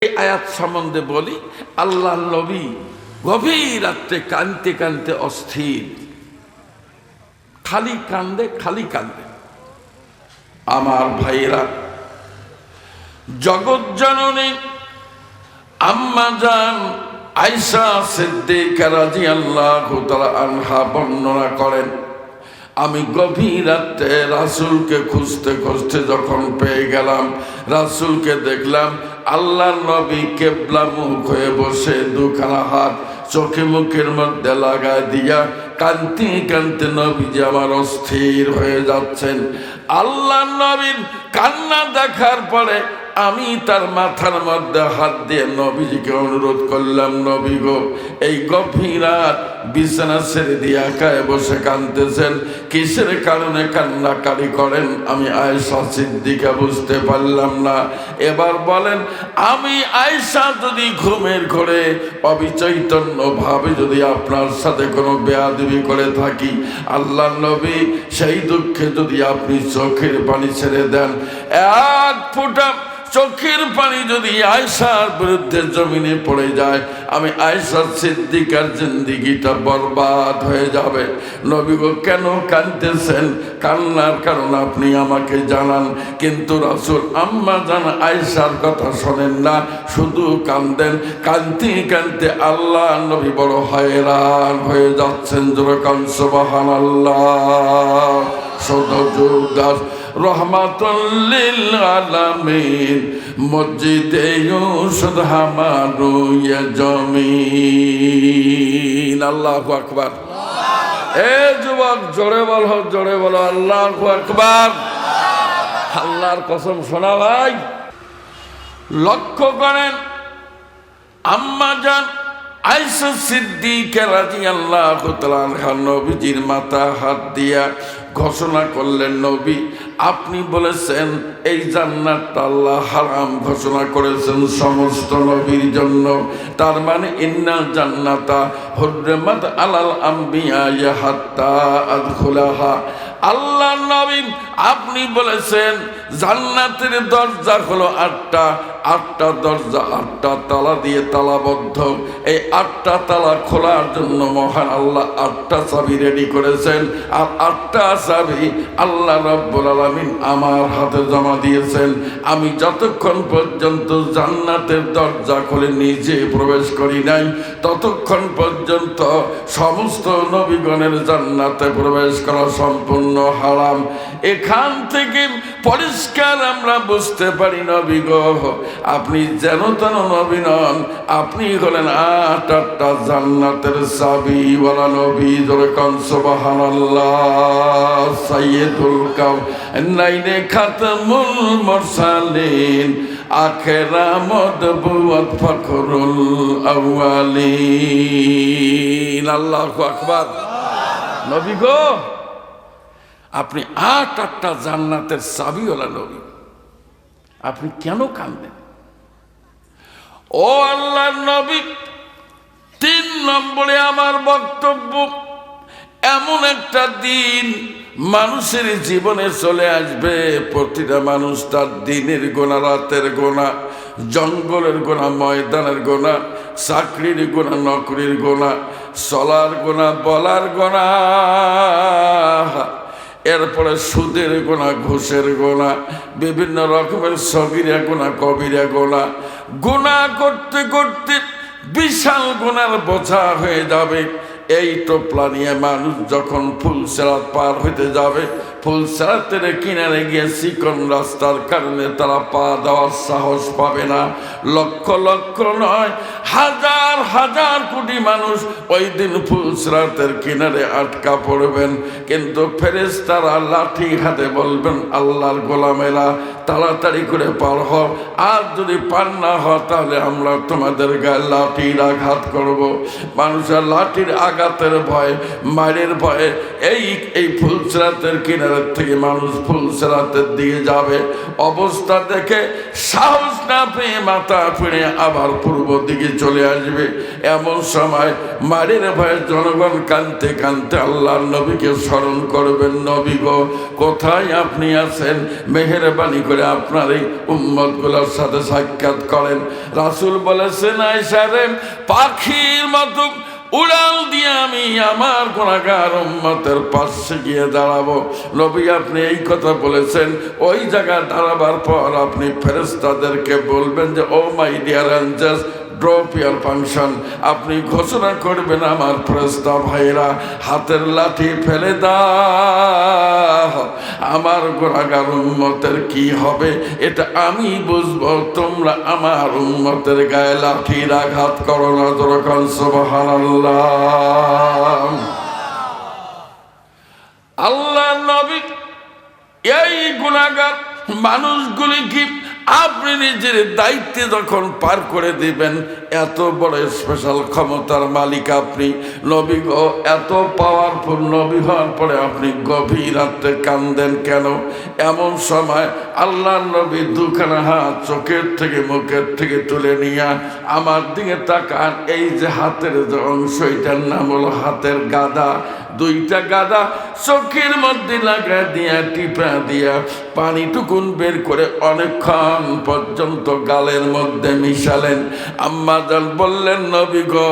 এই আয়াত সম্বন্ধে বলি, আল্লাহর নবী গভীর রাত্রে কাঁদতে কাঁদতে অস্থির, খালি কান্দে খালি কান্দে। আমার ভাইয়েরা, জগৎ জননী আম্মা জান আয়েশা সিদ্দিকা রাদিয়াল্লাহু তাআলা আনহা বর্ণনা করেন, আমি গভীর রাত্রে রাসূলকে খুঁজতে খুঁজতে যখন পেয়ে গেলাম, রাসূলকে দেখলাম আল্লাহর নবী কিবলামুখ হয়ে বসে, দুখানা হাত চোখে মুখের মধ্যে লাগায় দিয়া কাঁদতে কাঁদতে নবীজি আমার অস্থির হয়ে যাচ্ছেন। আল্লাহর নবীর কান্না দেখার পরে আমি তার মাথার মধ্যে হাত দিয়ে নবীজিকে অনুরোধ করলাম, নবী গো, এই গভীর রাত বিছানা ছেড়ে দিয়ে একাই বসে কাঁদতেছেন, কিসের কারণে কান্নাকারি করেন? আমি আয়েশা সিদ্দিকা বুঝতে পারলাম না। এবার বলেন, আমি আয়েশা যদি ঘুমের ঘোরে অবিচৈতন্য ভাবে যদি আপনার সাথে কোনো বেয়াদবি করে থাকি, আল্লাহর নবী সেই দুঃখে যদি আপনি চোখের পানি ছেড়ে দেন, এক ফোঁটা চোখের পানি যদি আয়েশার বিরুদ্ধে জমিনে পড়ে যায়, আমি আয়েশা সিদ্দিকার জিন্দেগিটা বরবাদ হয়ে যাবে। নবী গো, কেন কাঁদতেছেন? কান্নার কারণ আপনি আমাকে জানান। কিন্তু রাসূল আম্মা জান আয়েশার কথা শোনেন না, শুধু কান্দেন। কাঁদতে কাঁদতে আল্লাহ নবী বড় হয়রান হয়ে যাচ্ছেন। যেরকম সুবহানাল্লাহ। সদযুগাস রহমাতুল লিল আলামিন মসজিদে ইউসুফ হামারু ইয়া জমিন। আল্লাহু আকবার। এ যুবক, জোরে বলো, জোরে বলো আল্লাহু আকবার। আল্লাহর কসম, শোনা ভাই, লক্ষ্য করেন, আম্মা জান আয়েশা সিদ্দিকা রাদিয়াল্লাহু তাআলা আনহা নবীজির মাথা হাত দিয়া ঘোষণা করলেন, নবী আপনি বলেছেন এই জান্নাতটা আল্লাহ হারাম ঘোষণা করেছেন সমস্ত নবীর জন্য। তার মানে ইন্নাল জান্নাতা হুররিমাত আলাল আম্বিয়া হাত্তা আদখুলাহা। আল্লাহ নবী আপনি বলেছেন জান্নাতের দরজা হলো আটটা, আটটা দরজা, আটটা তালা দিয়ে তালাবদ্ধ। এই আটটা তালা খোলার জন্য মহান আল্লাহ আটটা চাবি রেডি করেছেন, আর আটটা চাবি আল্লাহ রাব্বুল আলামিন আমার হাতে জমা দিয়েছেন। আমি যতক্ষণ পর্যন্ত জান্নাতের দরজা খুলে নিজে প্রবেশ করি নাই, ততক্ষণ পর্যন্ত সমস্ত নবীগণের জান্নাতে প্রবেশ করা সম্পূর্ণ হারাম। এখান থেকে পরিষ্কার আমরা বুঝতে পারি, নবী গো, আপনি যেন তেন নবী নন, আপনি হলেন আটটা জান্নাতের চাবি ওয়ালা নবী। যেরকম সুবহানাল্লাহ। সাইয়্যিদুল কাওনাইনে খাতামুল মুরসালিন আখিরা মদবুয়াত ফখরুল আউয়ালিন। আল্লাহু আকবার। নবী গো, আপনি আটটা জান্নাতের চাবিওয়ালা নবী, আপনি কেন কাঁদেন? ও আল্লাহর নবী, 3 নম্বরে আমার বক্তব্য, এমন একটা দিন মানুষের জীবনে চলে আসবে, প্রতিটা মানুষ তার দিনের গোনা, রাতের গোনা, জঙ্গলের গোনা, ময়দানের গোনা, চাকরির গোনা, নকরির গোনা, চলার গোনা, বলার গোনা, এরপরে সুদের গোনা, ঘুষের গোনা, বিভিন্ন রকমের সগীরা গোনা, কবিরা গোনা, গোনা করতে করতে বিশাল গোনার বোঝা হয়ে যাবে। এই টোপলা নিয়ে মানুষ যখন ফুলসেরাত পার হইতে যাবে, ফুলসেরাতের কিনারে গিয়ে চিকন রাস্তার কারণে তারা পা দেওয়ার সাহস পাবে না। লক্ষ লক্ষ নয়, হাজার হাজার কোটি মানুষ ওই দিন ফুলসেরাতের কিনারে আটকা পড়বেন। কিন্তু ফেরেশতারা লাঠি হাতে বলবেন, আল্লাহর গোলামেরা তাড়াতাড়ি করে পার হও, আর যদি পার না হয় তাহলে আমরা তোমাদের গায়ে লাঠির আঘাত করব। মানুষের লাঠির আঘাতের ভয়, মায়ের ভয়ে এই ফুলসেরাতের কিনারের থেকে মানুষ ফুলসেরাতের দিকে যাবে। অবস্থা দেখে সাহস না পেয়ে মাথা ফিরে আবার পূর্ব দিকে চলে আসবে। এমন সময় মায়ের ভয়ে জনগণ কাঁদতে কাঁদতে আল্লাহর নবীকে স্মরণ করবেন, নবী গো, কোথায় আপনি আছেন? মেহেরবানি করে করে আপনার এই উম্মতগুলোর সাথে সাক্ষাৎ করেন। রাসূল বলেছেন, আয়েশা রে, পাখির মতো উড়াল দিয়ে আমি আমার গুনাহগার উম্মতের পাশে গিয়ে দাঁড়াবো। নবী আপনি এই কথা বলেছেন, ওই জায়গায় দাঁড়াবার পর আপনি ফেরেশতাদেরকে বলবেন যে, oh my dear angels, drop your function. আপনি ঘোষণা করবেন, আমার ফেরেশতা ভাইরা হাতের লাঠি ফেলে দাও, আমার গুনাহগার উম্মতের কি হবে এটা আমি বুঝবো, তোমরা আমার উম্মতের গায়ে লাঠির আঘাত করো না। যখন সুবহানাল্লাহ। আল্লাহ নবী এই গুনাহগার মানুষগুলি কি আপনি নিজের দায়িত্বে যখন পার করে দিবেন, এত বড় স্পেশাল ক্ষমতার মালিক আপনি নবী গো, এত পাওয়ারফুল নবী হওয়ার পরে আপনি গভীর রাতে কান্দেন কেন? এমন সময় আল্লাহ নবী দুখানা হাত চোখের থেকে মুখের থেকে তুলে নিয়ে আমার দিকে তাকান। এই যে হাতের যে অংশ, এটার নাম হলো হাতের গাদা। দুইটা গাদা চোখের মধ্যে লাগা দিয়া টিপা দিয়া পানিটুকুন বের করে অনেকক্ষণ পর্যন্ত গালের মধ্যে মিশালেন। আম্মা জান বললেন, নবী গো,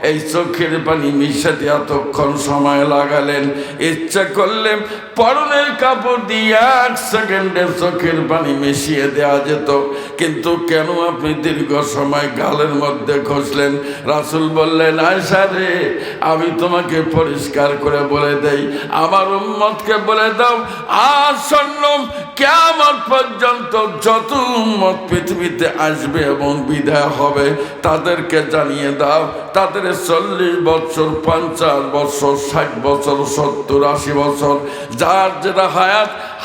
এই চোখের পানি মিশাতে এতক্ষণ সময় লাগালেন, ইচ্ছা করলে পরনের কাপড় দিয়ে 1 সেকেন্ডে চোখের পানি মিশিয়ে দেওয়া যেত, কিন্তু কেন আপনি দীর্ঘ সময় গালের মধ্যে ঘষলেন? রাসূল বললেন, আয়েশা রে, আমি তোমাকে পরিষ্কার করে বলে দেই, আমার উম্মতকে বলে দাও, আসন্ন কিয়ামত পর্যন্ত যত উম্মত পৃথিবীতে আসবে এবং বিদায় হবে তাদেরকে জানিয়ে দাও, তাদের 40 বছর, 50 বছর, 60 বছর, 70, 80 বছর, যার যেটা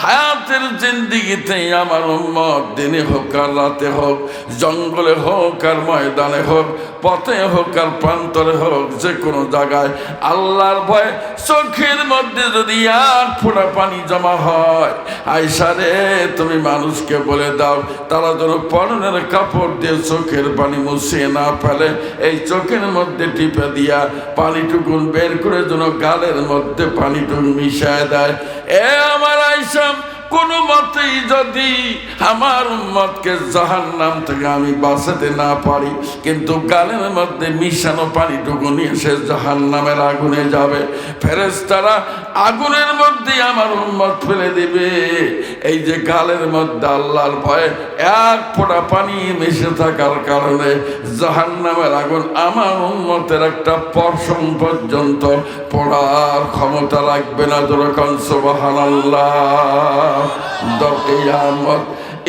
হায়াতের জিন্দিগিতে আমার উম্মত দিনে হোক আর রাতে হোক, জঙ্গলে হোক আর ময়দানে হোক, পথে হোক আর প্রান্তরে হোক, যে কোনো জায়গায় আল্লাহর ভয়ে চোখের মধ্যে যদি আর ফোঁটা পানি জমা হয়, আয়েশা রে, তুমি মানুষকে বলে দাও তারা যেন পরনের কাপড় দিয়ে চোখের পানি মুছিয়ে না ফেলে, এই চোখের মধ্যে টিপে দিয়া পানিটুকুন বের করে যেন গালের মধ্যে পানিটুকুন মিশায় দেয়। এ আমার আয়েশা, কোনো মতেই যদি আমার উম্মতকে জাহান্নাম থেকে আমি বাঁচাতে না পারি, কিন্তু গালের মধ্যে মিশানো পানিটুকু নিয়ে সে জাহান্নামের আগুনে যাবে, ফেরেশতারা আগুনের মধ্যে আমার উম্মত ফেলে দিবে। এই যে গালের মধ্যে আল্লাহর ভয়ে 1 ফোঁটা পানি মিশে থাকার কারণে জাহান্নামের আগুন আমার উম্মতের একটা পশম পর্যন্ত পড়ার ক্ষমতা রাখবে না। যখন সুবহানাল্লাহ। কিয়ামত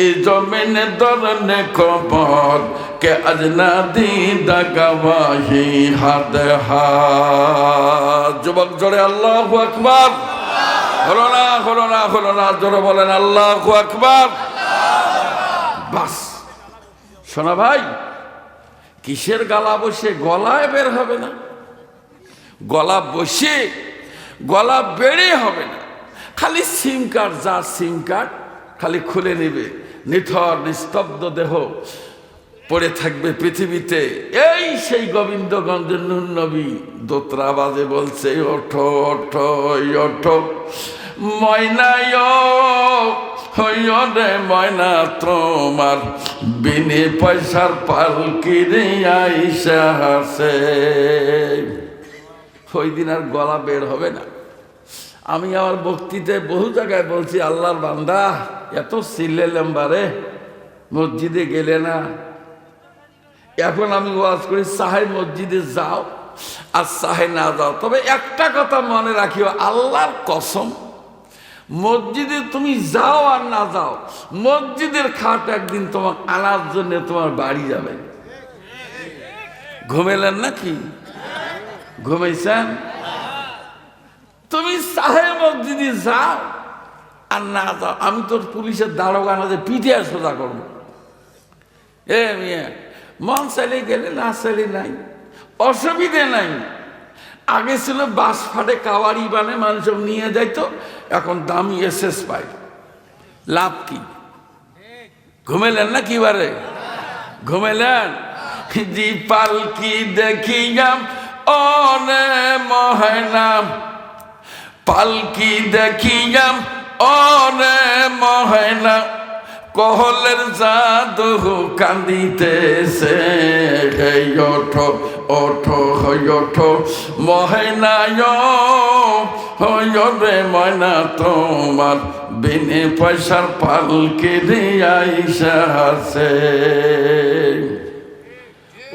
এ জমিনে দরনে কবর কে আজনা দিদা গওয়াহি হাত হাত। যুবক জোরে আল্লাহু আকবার। হলো না, হলো না, হলো না, জোরে বলেন আল্লাহু আকবার। বাস শোনা ভাই, কিসের গলা বসে গলায় বের হবে না, গলা বসে গলা বেড়ে হবে না, খালি সিম কার্ড, যা সিম কার্ড খালি খুলে নেবে, নিথর নিস্তব্ধ দেহ পড়ে থাকবে পৃথিবীতে। এই সেই গোবিন্দগঞ্জের নুন নবী দোতরা বাজে বলছে, ওঠো ওঠো ওঠো ময়নায় রে ময়না, তোমার বিনে পয়সার পালকি রে আইসা হাসে। ওই দিন আর গলা বের হবে না। আমি আমার বক্তৃতায় বহু জায়গায় বলছি, আল্লাহর বান্দা এত চিল্লাইলাম বারে, মসজিদে গেলে না। এখন আমি ওয়াজ করি, চাহে মসজিদে যাও আর চাহে না যাও, তবে একটা কথা মনে রাখিও, আল্লাহর কসম, মসজিদে তুমি যাও আর না যাও, মসজিদের খাট একদিন তোমার আনার জন্য তোমার বাড়ি যাবে। ঘুমেলেন নাকি? ঘুমাইছেন? তুমি চাহে মসজিদে যাও আর না যাও, আমি তোর পুলিশের দারোগা না যে পিঠে সোজা করবো। এ মিয়া, মন চাইলে গেলে, না চাইলে নাই, অসুবিধে নাই। আগে ছিল বাস ফাটে কাওয়ারি বানে মানুষ নিয়ে যাইতো, এখন দামি এসএস পাই, লাভ কি? ঘুমেলেন না কি বারে? ঘুমেলেন? জি পালকি দেখিয়াম অনে মহেনা, পালকি দেখিয়াম অনে মহেনা, কহলের জাদু কান্দিতেছে, হেই ওঠো ওঠো হই ওঠো মহেনায়, হই রে ময়না তোমার বিনে পয়সার পালকে আইসা আছে।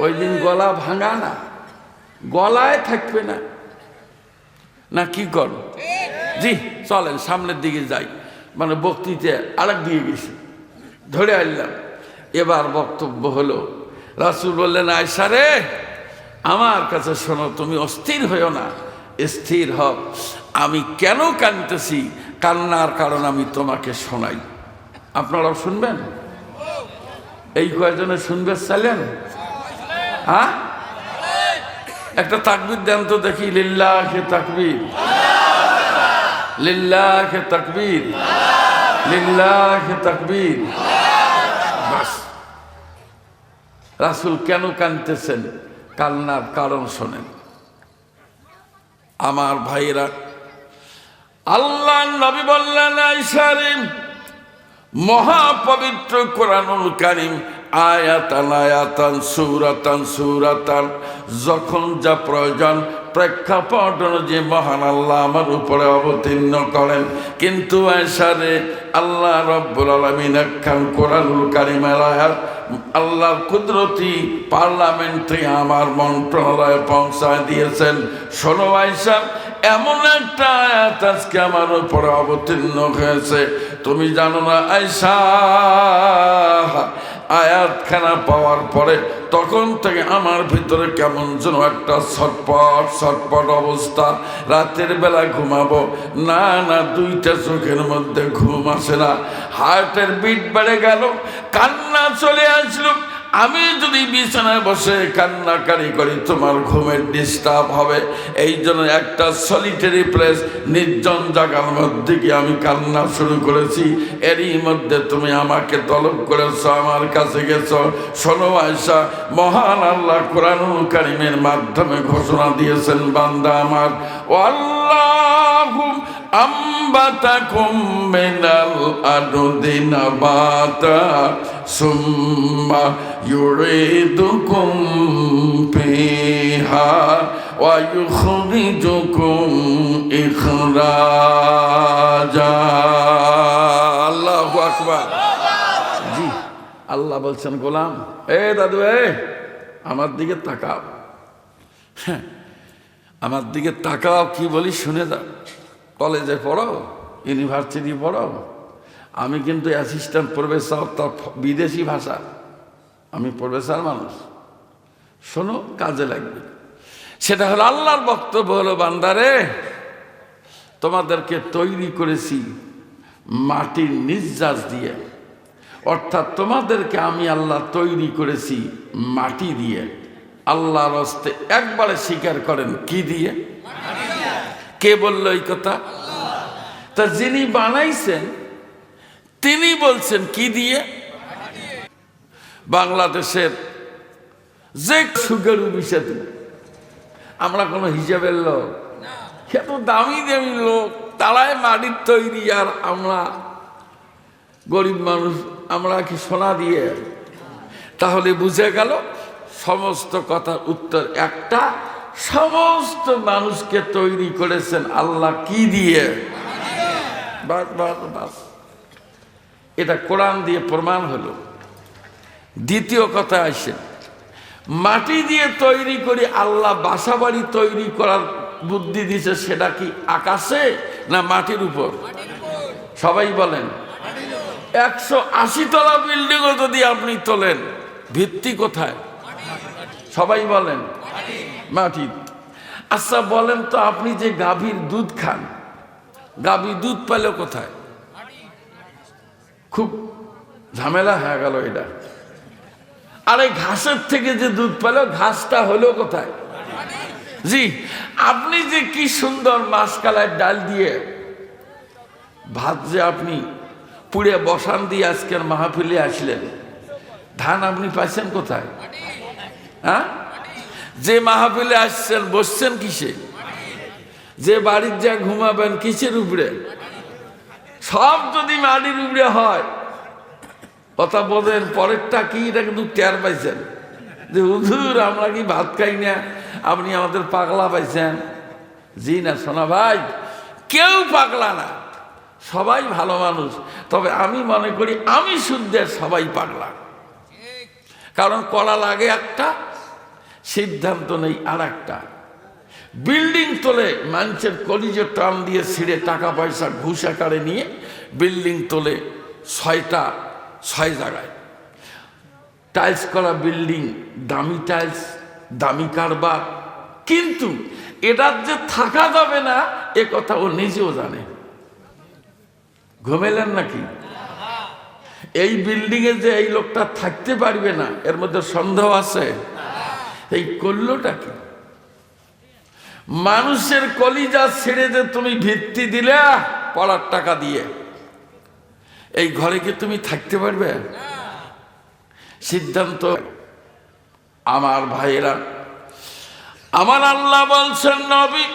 ওই দিন গলা ভাঙা না, গলায় থাকবে না, না কি কর? জি চলেন সামনের দিকে যাই, মানে বক্তৃতা আরেক দিকে গেছি, ধরে আনলাম। এবার বক্তব্য হলো, রাসূল বললেন, আয়েশা রে আমার কাছে শোনো, তুমি অস্থির হইও না, স্থির হও। আমি কেন কাঁদতেছি, কান্নার কারণ আমি তোমাকে শোনাই, আপনারাও শুনবেন? এই কয়জনে শুনবে চাইলেন? হ্যাঁ, একটা তাকবীর দেন তো দেখি, লিল্লাহে তাকবীর, লিল্লাহে তাকবীর, লিল্লাহে তাকবীর। বাস, রাসূল কেন কাঁদতেছেন, কান্নার কারণ শোনেন। আমার ভাইরা, আল্লাহর নবী বললেন, আয়েশা রে মহাপবিত্র কোরআনুল কারীম আয়াতান আয়াতান সূরাতান সূরাতান, যখন যা প্রয়োজন প্রেক্ষাপট অনুযায়ী মহান আল্লাহ আমার উপরে অবতীর্ণ করেন। কিন্তু আয়েশা রে, আল্লাহ রাব্বুল আলামিন একখান কোরআনুল কারীমের আয়াত আল্লাহর কুদরতি পার্লামেন্টে আমার মন্ত্রণালয়ে পৌঁছায় দিয়েছেন। শোনো আয়েশা, এমন একটা আয়াত আজকে আমার উপরে অবতীর্ণ হয়েছে, তুমি জানো না আয়েশা। আয়াতখানা পাওয়ার পরে তখন থেকে আমার ভিতরে কেমন যেন একটা ছটপট ছটপট অবস্থা। রাতের বেলা ঘুমাবো না, না দুইটা চোখের মধ্যে ঘুম আসে না, হার্টের বিট বেড়ে গেল, কান্না চলে আসলো। আমি যদি বিছানায় বসে কান্নাকারি করি তোমার ঘুমের ডিস্টার্ব হবে, এই জন্য একটা সলিটারি প্লেস, নির্জন জায়গার মধ্যে গিয়ে আমি কান্না শুরু করেছি। এরই মধ্যে তুমি আমাকে তলব করেছ, আমার কাছে গেছ। শোনো আয়েশা, মহান আল্লাহ কোরআনুল কারীমের মাধ্যমে ঘোষণা দিয়েছেন, বান্দা আমার, আল্লাহু আম্বাতাকুম মিনাল আরদি নাবাতা সুম্মা ইউরিদুকুম ফিহা ওয়া ইউখরিজুকুম ইখরাজা। আল্লাহু আকবার। জি, আল্লাহ বলছেন, গোলাম এ দাদু, আমার দিকে তাকাও, আমার দিকে তাকাও, কি বলি শুনে দাও। কলেজে পড়ো, ইউনিভার্সিটি পড়ো, আমি কিন্তু অ্যাসিস্ট্যান্ট প্রফেসর, তার বিদেশি ভাষা, আমি প্রফেসর মানুষ, শোনো কাজে লাগবে। সেটা হলো আল্লাহর বক্তব্য হলো, বান্দারে তোমাদেরকে তৈরি করেছি মাটির নির্যাস দিয়ে, অর্থাৎ তোমাদেরকে আমি আল্লাহ তৈরি করেছি মাটি দিয়ে। আল্লাহর হস্তে একবারে স্বীকার করেন, কি দিয়ে? কে বলল এই কথা? তা যিনি বানাইছেন তিনি বলছেন কি দিয়ে? বাংলাদেশের যে সুগেরু বিষয়, আমরা কোনো হিসাবের লোক, এত দামি দামি লোক, তারাই মাটির তৈরি, আর আমরা গরিব মানুষ, আমরা কি সোনা দিয়ে? তাহলে বুঝে গেল সমস্ত কথার উত্তর একটা, সমস্ত মানুষকে তৈরি করেছেন আল্লাহ কি দিয়ে? বাস বাস বাস, এটা কোরআন দিয়ে প্রমাণ হলো। দ্বিতীয় কথা আসে, মাটি দিয়ে তৈরি করে আল্লাহ বাসা বাড়ি তৈরি করার বুদ্ধি দিছে, সেটা কি আকাশে না মাটির উপর? সবাই বলেন। 180 তলা বিল্ডিংও যদি আপনি তোলেন, ভিত্তি কোথায়? সবাই বলেন মাটি। আচ্ছা বলেন তো, আপনি যে গাভীর দুধ খান, গাভী দুধ পেল কোথায়? খুব ঝামেলা হয়ে গেল এটা। আর এই ঘাসের থেকে যে দুধ পেল, ঘাসটা হলো কোথায়? জি, আপনি যে কি সুন্দর মাসকালায় ডাল দিয়ে ভাত যে আপনি পুড়ে বসান দিয়ে আজকের মাহফিলে আসলেন, ধান আপনি পাইছেন কোথায়? হ্যাঁ, যে মাহফিলে আসছেন বসছেন কিসে? যে বাড়ির যা ঘুমাবেন কিসের উপরে? সব যদি মাটির উপরে হয় কথা বোঝেন? পরেরটা কি এটা কিন্তু টের পাইছেন যে হুজুর আমরা কি ভাত খাই না, আপনি আমাদের পাগলা পাইছেন? জি না সোনা ভাই, কেউ পাগলা না, সবাই ভালো মানুষ। তবে আমি মনে করি আমি শুদ্ধ সবাই পাগলা, কারণ করা লাগে একটা, সিদ্ধান্ত নেই আর একটা। বিল্ডিং তোলে মানুষের কলিজে টান দিয়ে ছিঁড়ে টাকা পয়সা ঘুষ আকারে নিয়ে বিল্ডিং তোলে 6 জায়গায়। টাইলস করা বিল্ডিং, দামি টাইলস, দামি কারবার, কিন্তু এটার যে থাকা যাবে না এ কথা ও নিজেও জানে। ঘুমেলেন নাকি? এই বিল্ডিং এ যে এই লোকটা থাকতে পারবে না এর মধ্যে সন্দেহ আছে? এই করলোটা কি? মানুষের কলিজা ছেড়ে যে তুমি ভিত্তি দিলে পড়ার টাকা দিয়ে, এই ঘরে কি তুমি থাকতে পারবে? সিদ্ধান্ত। আমার ভাইয়েরা, আমার আল্লাহ বলছেন নবী,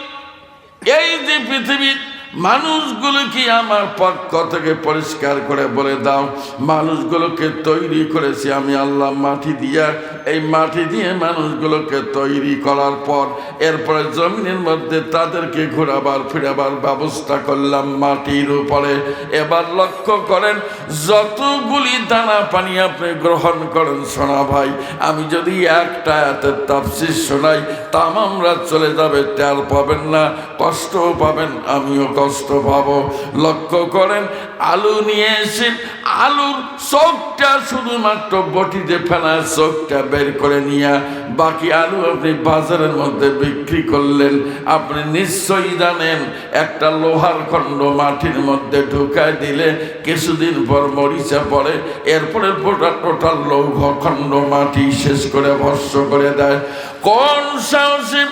এই যে পৃথিবীর মানুষগুলো কি আমার পক্ষ থেকে পরিষ্কার করে বলে দাও, মানুষগুলোকে তৈরি করেছি আমি আল্লাহ মাটি দিয়া। এই মাটি দিয়ে মানুষগুলোকে তৈরি করার পর এরপরে জমিনের মধ্যে তাদেরকে ঘোরাবার ফিরাবার ব্যবস্থা করলাম মাটির উপরে। এবার লক্ষ্য করেন, যতগুলি দানা পানি আপনি গ্রহণ করেন সোনা ভাই, আমি যদি একটা আয়াতের তাফসীর শোনাই তামামরা চলে যাবে, টের পাবেন না, কষ্টও পাবেন, আমিও কষ্ট পাবো। লক্ষ্য করেন, আলু নিয়ে এসে আলুর চোখটা শুধুমাত্র বটিতে ফেলা চোখটা বের করে নিয়ে বাকি আলু আপনি বাজারের মধ্যে বিক্রি করলেন। আপনি নিশ্চয়ই জানেন একটা লোহার খণ্ড মাটির মধ্যে ঢুকায় দিলে কিছুদিন পর মরিচা পড়ে, এরপরে টোটাল লৌহ খণ্ড মাটি শেষ করে ভস্য করে দেয়। কোন সাহসী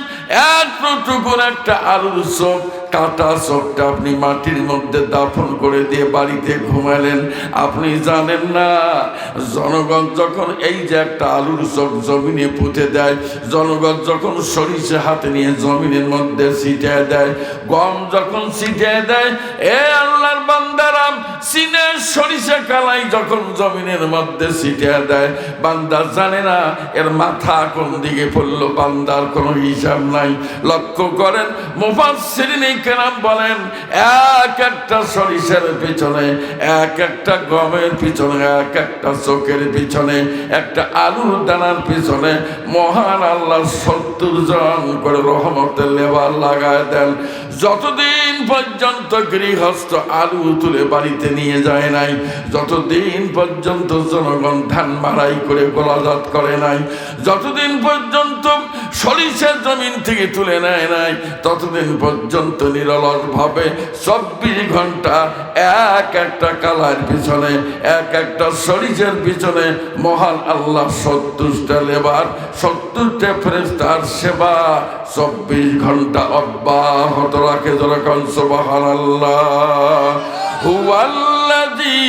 এতটুকুন একটা আলুর চোখ, কাটা চোখটা আপনি মাটির মধ্যে দাফন করে দিয়ে বাড়িতে ঘুমালেন? আপনি জানেন না জনগণ যখন এই যে একটা আলুর চোখ জমিনে পুঁতে দেয়, জনগণ যখন সরিষা হাতে নিয়ে জমিনের মধ্যে ছিটিয়ে দেয়, গম যখন ছিটিয়ে দেয়, এ আল্লাহর বান্দারা সিনে সরিষা কালাই যখন জমিনের মধ্যে ছিটিয়ে দেয়, বান্দা জানে না এর মাথা কোন দিকে পড়লো, বান্দার কোনো হিসাব নাই। লক্ষ্য করেন, মুফাসসিরিন কেরাম বলেন, এক একটা সরিষার পিছনে, এক একটা গমের পিছনে, এক একটা চোখের পিছনে, একটা আলুর দানার পিছনে মহান আল্লাহ 70 জন করে রহমতের লেবার লাগায় দেন। যতদিন পর্যন্ত গৃহস্থ আলু তুলে বাড়িতে নিয়ে যায় নাই, যতদিন পর্যন্ত জনগণ ধান মাড়াই করে গোলাজাত করে নাই, যতদিন পর্যন্ত সরিষার জমিন থেকে তুলে নেয় নাই, ততদিন পর্যন্ত নিরলস ভাবে 24 ঘন্টা এক একটা কালার পিছনে, এক একটা সরিষার পিছনে মহান আল্লাহ 70টা লেবার, 70টা ফেরেশতার সেবা 24 ঘন্টা অব্যাহত রাখে। যখন সুবহানাল্লাহ, হুয়াল্লাযী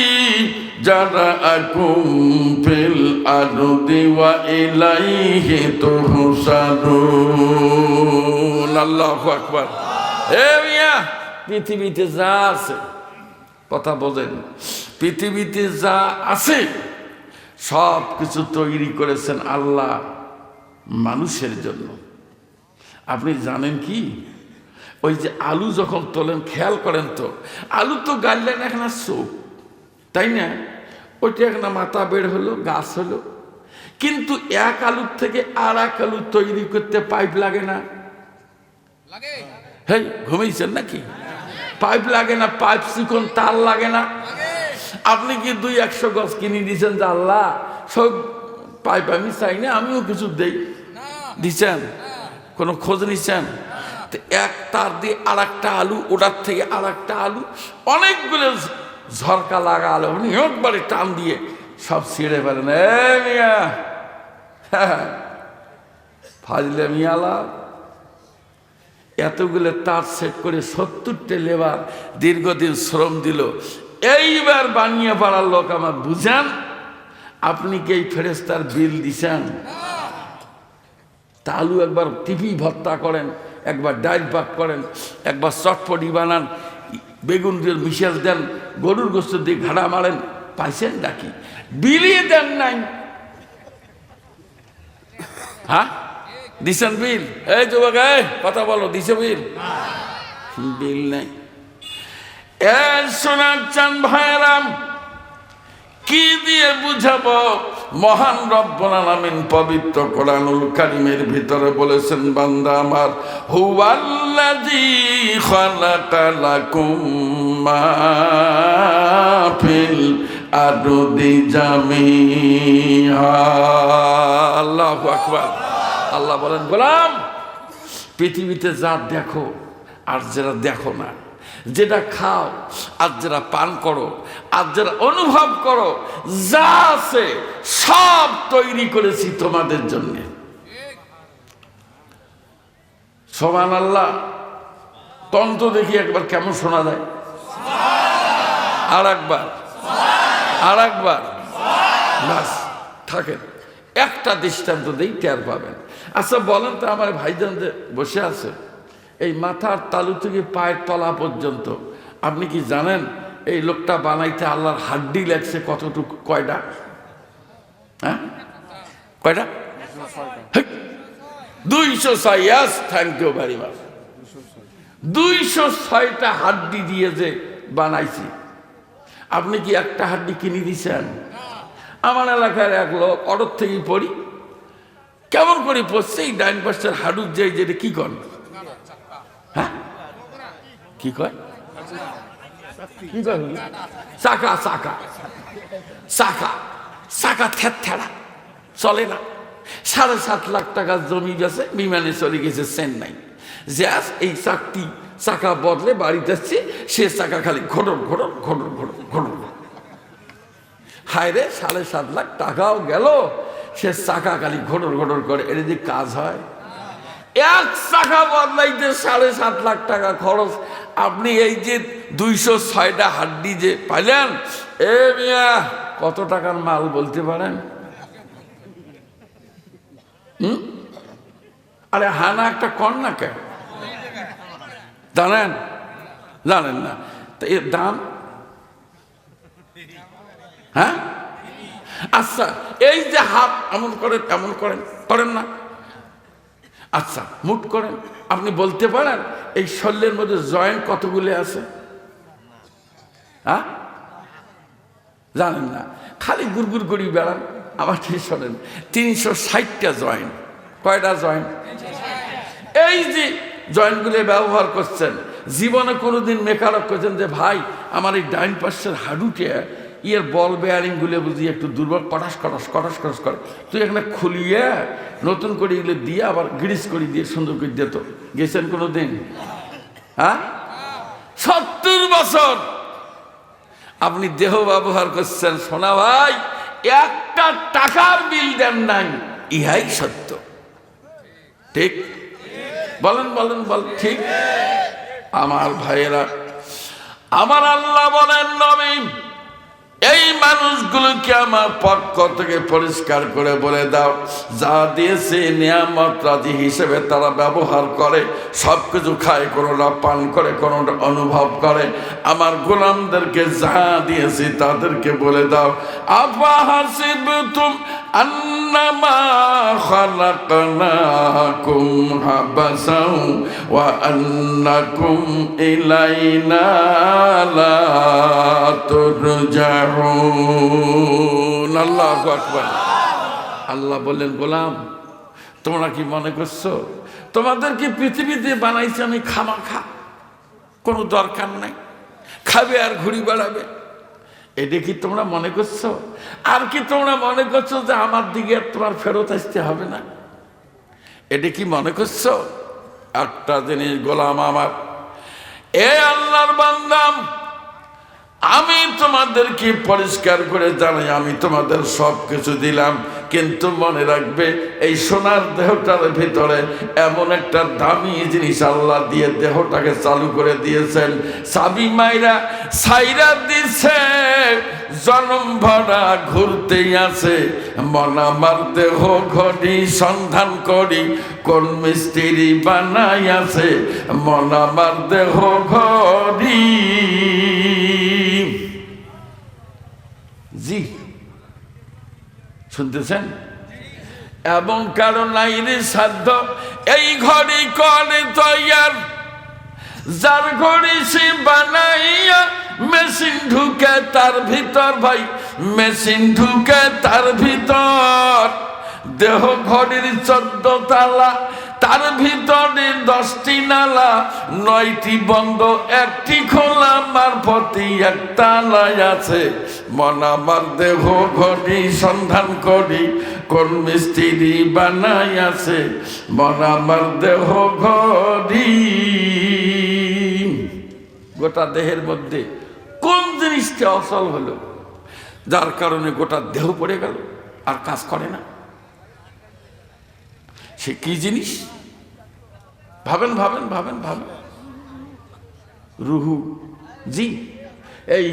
জারাআকুম ফিল আরদি ওয়া ইলাইহি তুহশারুন। আল্লাহু আকবার। হে মিয়া, পৃথিবীতে যা আছে, কথা বোঝেন, পৃথিবীতে যা আছে সব কিছু তৈরি করেছেন আল্লাহ মানুষের জন্য। আপনি জানেন কি, ওই যে আলু যখন তোলেন, খেয়াল করেন তো, আলু তো গাড়লেন একটা চোখ, তাই না? ওইটা একটা মাথা বের হলো, গাছ হলো, কিন্তু এক আলুর থেকে আর এক আলু তৈরি করতে পাইপ লাগে না? হেই, ঘুমিয়েছেন নাকি? পাইপ লাগে না? পাইপ চিকন তার লাগে না? আপনি কি 200 গজ কিনে দিয়েছেন যে আল্লাহ সব পাইপ আমি চাই না, আমিও কিছু দেই, দিচ্ছেন? কোনো খোঁজ নিচ্ছেন? এক তার দিয়ে আর একটা আলু, ওটার থেকে আর একটা আলু, অনেকগুলো ঝরকা লাগা আলু আপনি একবারে টান দিয়ে সব ছিঁড়ে ফেলেন। মিয়া ফাজলে মিয়ালা, এতগুলো তার সেট করে 70টা লেবার দীর্ঘদিন শ্রম দিল, এইবার বানিয়ে পাড়ার লোক আমার বুঝান, আপনি কি এই ফেরেশতার বিল দিছেন? তা আলু একবার টিপি ভর্তা করেন, একবার ডাইল পাক করেন, একবার চটপটি বানান, বেগুন দিয়ে মিশাল দেন, গরুর গোস্ত দিয়ে ঘাড়া মারেন, পাইছেন নাকি? বিলিয়ে দেন নাই। হ্যাঁ দিছেন বিল? এই যুবক কথা বলো, দিছে বিল? বিল নাই। শোনার চান ভাইরাম, কি দিয়ে বুঝাবো? মহান রব্বুল আলামিন পবিত্র কোরআনুল কারীমের ভিতরে বলেছেন, বান্দা আমার, হুয়াল্লাযী খালাকা লাকুম মা ফিল আরদি জামিআ। আল্লাহু আকবার। আল্লাহ বলেন, গোলাম, পৃথিবীতে যা দেখো আর যারা দেখো না, যেটা খাও আর যারা পান করো আর যারা অনুভব করো, যা আছে সব তৈরি করেছি তোমাদের জন্য। সুবহানাল্লাহ। তন্ত্র দেখি একবার কেমন শোনা যায়? আর একবার বাস থাকেন। একটা দৃষ্টান্ত দেই, টের পাবেন। আচ্ছা বলেন তো, আমার ভাইজান যে বসে আছে, এই মাথার তালু থেকে পায়ের তলা পর্যন্ত, আপনি কি জানেন এই লোকটা বানাইতে আল্লাহর হাড্ডি লাগছে কতটুকু? কয়টা? হ্যাঁ কয়টা? 206। Thank you very much. 206টা হাড্ডি দিয়ে যে বানাইছি। আপনি কি একটা হাড্ডি কিনে দিচ্ছেন? আমার এলাকার এক লোক অটোর থেকে পড়ি, কেমন করে পড়ছে, এই ডাইন পাশের হাডুর যে যেটা কি করেন? হ্যাঁ কি কয়? চাকা চাকা চাকা চাকা থেরা চলে না। 7.5 লাখ টাকার জমি গেছে, বিমানে চলে গেছে চেন্নাই। যে এই চাকা বদলে বাড়িতে আসছে, সে চাকা খালি ঘটর ঘটর ঘটর ঘটর ঘটর। হায় রে, 7.5 লাখ টাকাও গেল, সে চাকা খালি ঘটর ঘটর করে। এটা যে কাজ হয়? এক চাকা বদলাইতে 7.5 লাখ টাকা খরচ। আপনি এই যে 206টা হাড্ডি যে পাইলেন, এ মিয়া কত টাকার মাল বলতে পারেন? আরে হানা একটা কর না কেন? জানেন না তো এর দাম? হ্যাঁ আচ্ছা, এই যে হাত এমন করেন এমন করেন না? আচ্ছা মুট করেন, আপনি বলতে পারেন এই শরীরের মধ্যে জয়েন্ট কতগুলি আছে? হ্যাঁ জানেন না, খালি গুড়গুড় করি বেড়ান। আবার ঠিক শোনেন, 360টা জয়েন্ট। কয়টা জয়েন্ট? এই যে জয়েন্টগুলি ব্যবহার করছেন, জীবনে কোনোদিন মেকারক করছেন যে ভাই আমার এই ডাইন পাশের হাডুটে ইয়ের বল বেয়ারিং গুলো বুঝি একটু দুর্বল, কটাস কটাস কটাস কটাস করে, তুই এখানে খুলিয়ে নতুন করে এগুলো দিয়ে আবার গ্রিস করে দিয়ে সুন্দর করে দিত? গেছেন কোনো দিন? হ্যাঁ 70 বছর আপনি দেহ ব্যবহার করছেন, সোনা ভাই একটা টাকার বিল দেন নাই, ইহাই সত্য। ঠিক বলেন বলেন বল ঠিক? আমার ভাইয়েরা, আমার আল্লাহ বলেন, নবী এই মানুষগুলোকে আমার পক্ষ থেকে পরিষ্কার করে বলে দাও, যা দিয়েছে নিয়ামত রাজি হিসেবে তারা ব্যবহার করে, সব কিছু খায়, কোনোটা পান করে, কোনোটা অনুভব করে। আমার গোলামদেরকে যা দিয়েছি তাদেরকে বলে দাও, আফাহাসিবতুম আন্নামা খালাকনাকুম হাবাসাও ওয়া আন্নাকুম ইলাইনা লা তুরজাউন। আল্লাহু আকবার। আল্লাহ বললেন, গোলাম তোমরা কি মনে করছো তোমাদেরকে পৃথিবীতে বানাইছে আমি খামাখা? কোনো দরকার নাই, খাবে আর ঘুরি বেড়াবে, এটা কি তোমরা মনে করছো? আর কি তোমরা মনে করছো যে আমার দিকে তোমার ফেরত আসতে হবে না? এটা কি মনে করছো? একটা জিনিস গোলাম আমার, এ আল্লাহর বান্দাম, আমি তোমাদেরকে পরিষ্কার করে জানাই, আমি তোমাদের সব কিছু দিলাম, কিন্তু মনে রাখবে এই সোনার দেহটার ভিতরে এমন একটা দামি জিনিস আল্লাহ দিয়ে দেহটাকে চালু করে দিয়েছেন। চাবি মাইরা সাইরা দিছে, জনম ভরা ঘুরতেই আছে, মন আমার দেহ ঘড়ি সন্ধান করি, কোন মিস্ত্রি বানাই আছে মন আমার দেহ ঘড়ি। জি শুনতেছেন? এবং কারো নাই রে সাধ্য এই ঘড়ি করে তৈয়ার, যার ঘড়ি সে বানাইয়া মেশিন ঢুকে তার ভিতর, ভাই মেশিন ঢুকে তার ভিতর। দেহ ঘড়ির 14 তালা, তার ভিতরে 10টি নালা, 9টি বন্ধ 1টি খোলা, মারফতি এক তালায় আছে। মন আমার দেহ ঘড়ি সন্ধান করি, কোন মিস্ত্রি বানাই আছে। মন আমার দেহ ঘড়ি, গোটা দেহের মধ্যে কোন জিনিসটা অচল হলো, যার কারণে গোটা দেহ পড়ে গেল আর কাজ করে না? সে কি জিনিস? ভাবেন ভাবেন ভাবেন ভাবেন। রুহু। জি, এই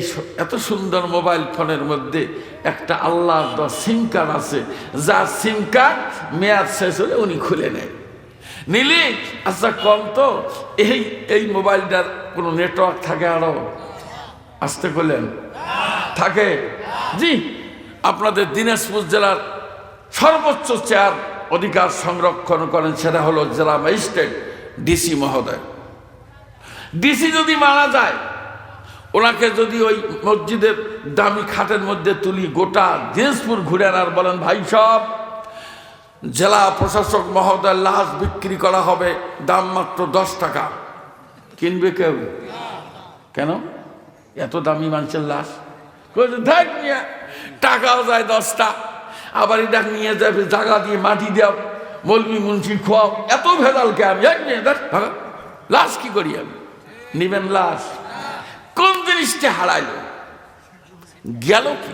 এত সুন্দর মোবাইল ফোনের মধ্যে একটা আল্লাহর দেওয়া সিম কার্ড আছে, যার সিম কার্ড মেয়াদ শেষ হলে উনি খুলে নেয়। নিলে আচ্ছা কম তো, এই মোবাইলটার কোনো নেটওয়ার্ক থাকে? আরো আসতে করলেন থাকে? জি, আপনাদের দিনাজপুর জেলার সর্বোচ্চ চেয়ার অধিকার সংরক্ষণ করেন, সেটা হলো জেলা ম্যাজিস্ট্রেট ডিসি মহোদয়। ডিসি যদি মারা যায়, ওনাকে যদি ওই মসজিদের দামি খাটের মধ্যে তুলি, গোটা দিনাজপুর ঘুরে আর বলেন, ভাই সব জেলা প্রশাসক মহোদয় লাশ বিক্রি করা হবে, দাম মাত্র 10 টাকা, কিনবে কেউ? কেন? এত দামি মানুষের লাশ। টাকাও যায় 10টা, আবার এটা নিয়ে যাবে জায়গা দিয়ে মাটি দাও, মলবি মুন্সি খোয়াও, এত ভেজাল কে? আমি লাশ কি করি? আমি নিবেন লাশ? কোন জিনিসটা হারাইল গেল? কি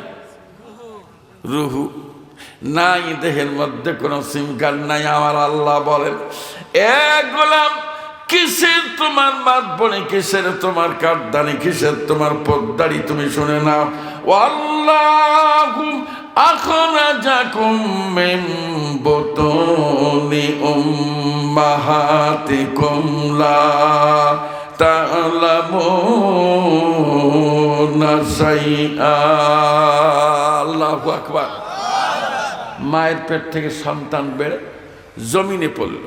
রুহু নাই, দেহের মধ্যে কোন সিম কার্ড নাই। আমার আল্লাহ বলেন, এ গোলাম, কিসের তোমার মাত বনে, কিসের তোমার কাঠদানি, কিসের তোমার পদ্মারি, তুমি শুনে নাও। আল্লাহু আখরাজাকুম মিন বুতুনি উম্মাহাতিকুম লা তা'লামুনা শাইআ। আল্লাহু আকবার। মায়ের পেট থেকে সন্তান বেড়ে জমিনে পড়ল,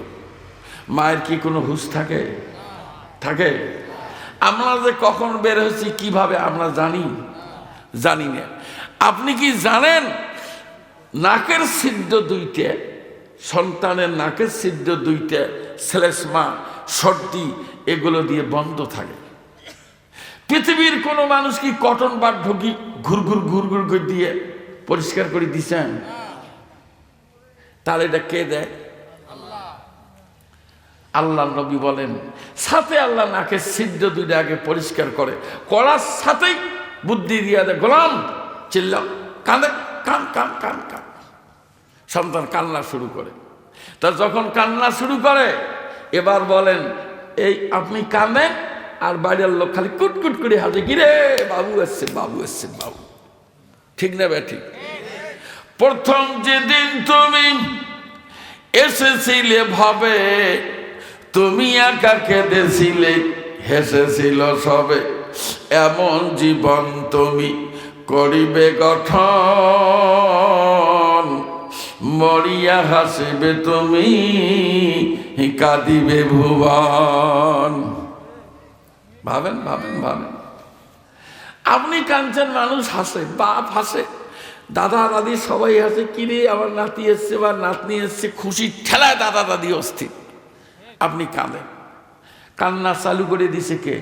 মায়ের কি কোনো হুঁশ থাকে? থাকে? আমরা যে কখন বের হয়েছি কিভাবে আমরা জানি? জানি না। আপনি কি জানেন নাকের ছিদ্র 2টে, সন্তানের নাকের ছিদ্র 2টে শ্লেষ্মা, সর্দি এগুলো দিয়ে বন্ধ থাকে? পৃথিবীর কোনো মানুষ কি কটন বার ঢুকি ঘুরঘুর ঘুরঘুর করে দিয়ে পরিষ্কার করে দিছেন? তাহলে এটা কে দেয়? আল্লাহ নবী বলেন, সাথে আল্লাহ নাকের ছিদ্র 2টা আগে পরিষ্কার করে, করার সাথেই বুদ্ধি দিয়ে দেয়, গোলাম চিল্লাও, কাঁদে, কান কান কান কান। সন্তান কান্না শুরু করে। তা যখন কান্না শুরু করে, এবার বলেন, এই আপনি কাঁদেন আর বাইরের লোক খালি কুটকুট করে হাতে, কিরে বাবু এসছে, বাবু এসছে, বাবু। ঠিক না বে? ঠিক। প্রথম যেদিন তুমি এসেছিলে ভাবে, তুমি একা কেঁদেছিলে, হেসেছিল সবে, এমন জীবন তুমি করিবে গঠন, মরিয়া হাসিবে তুমি, কাঁদিবে ভুবন। ভাবেন ভাবেন ভাবেন। আপনি কাঁদছেন, মানুষ হাসে, বাপ হাসে, দাদা দাদি সবাই হাসে, কিরে আমার নাতি এসছে বা নাতনি এসছে, খুশি ঠেলায় দাদা দাদি অস্থির। আপনি কাঁদেন। কান্না চালু করে দিছে কে?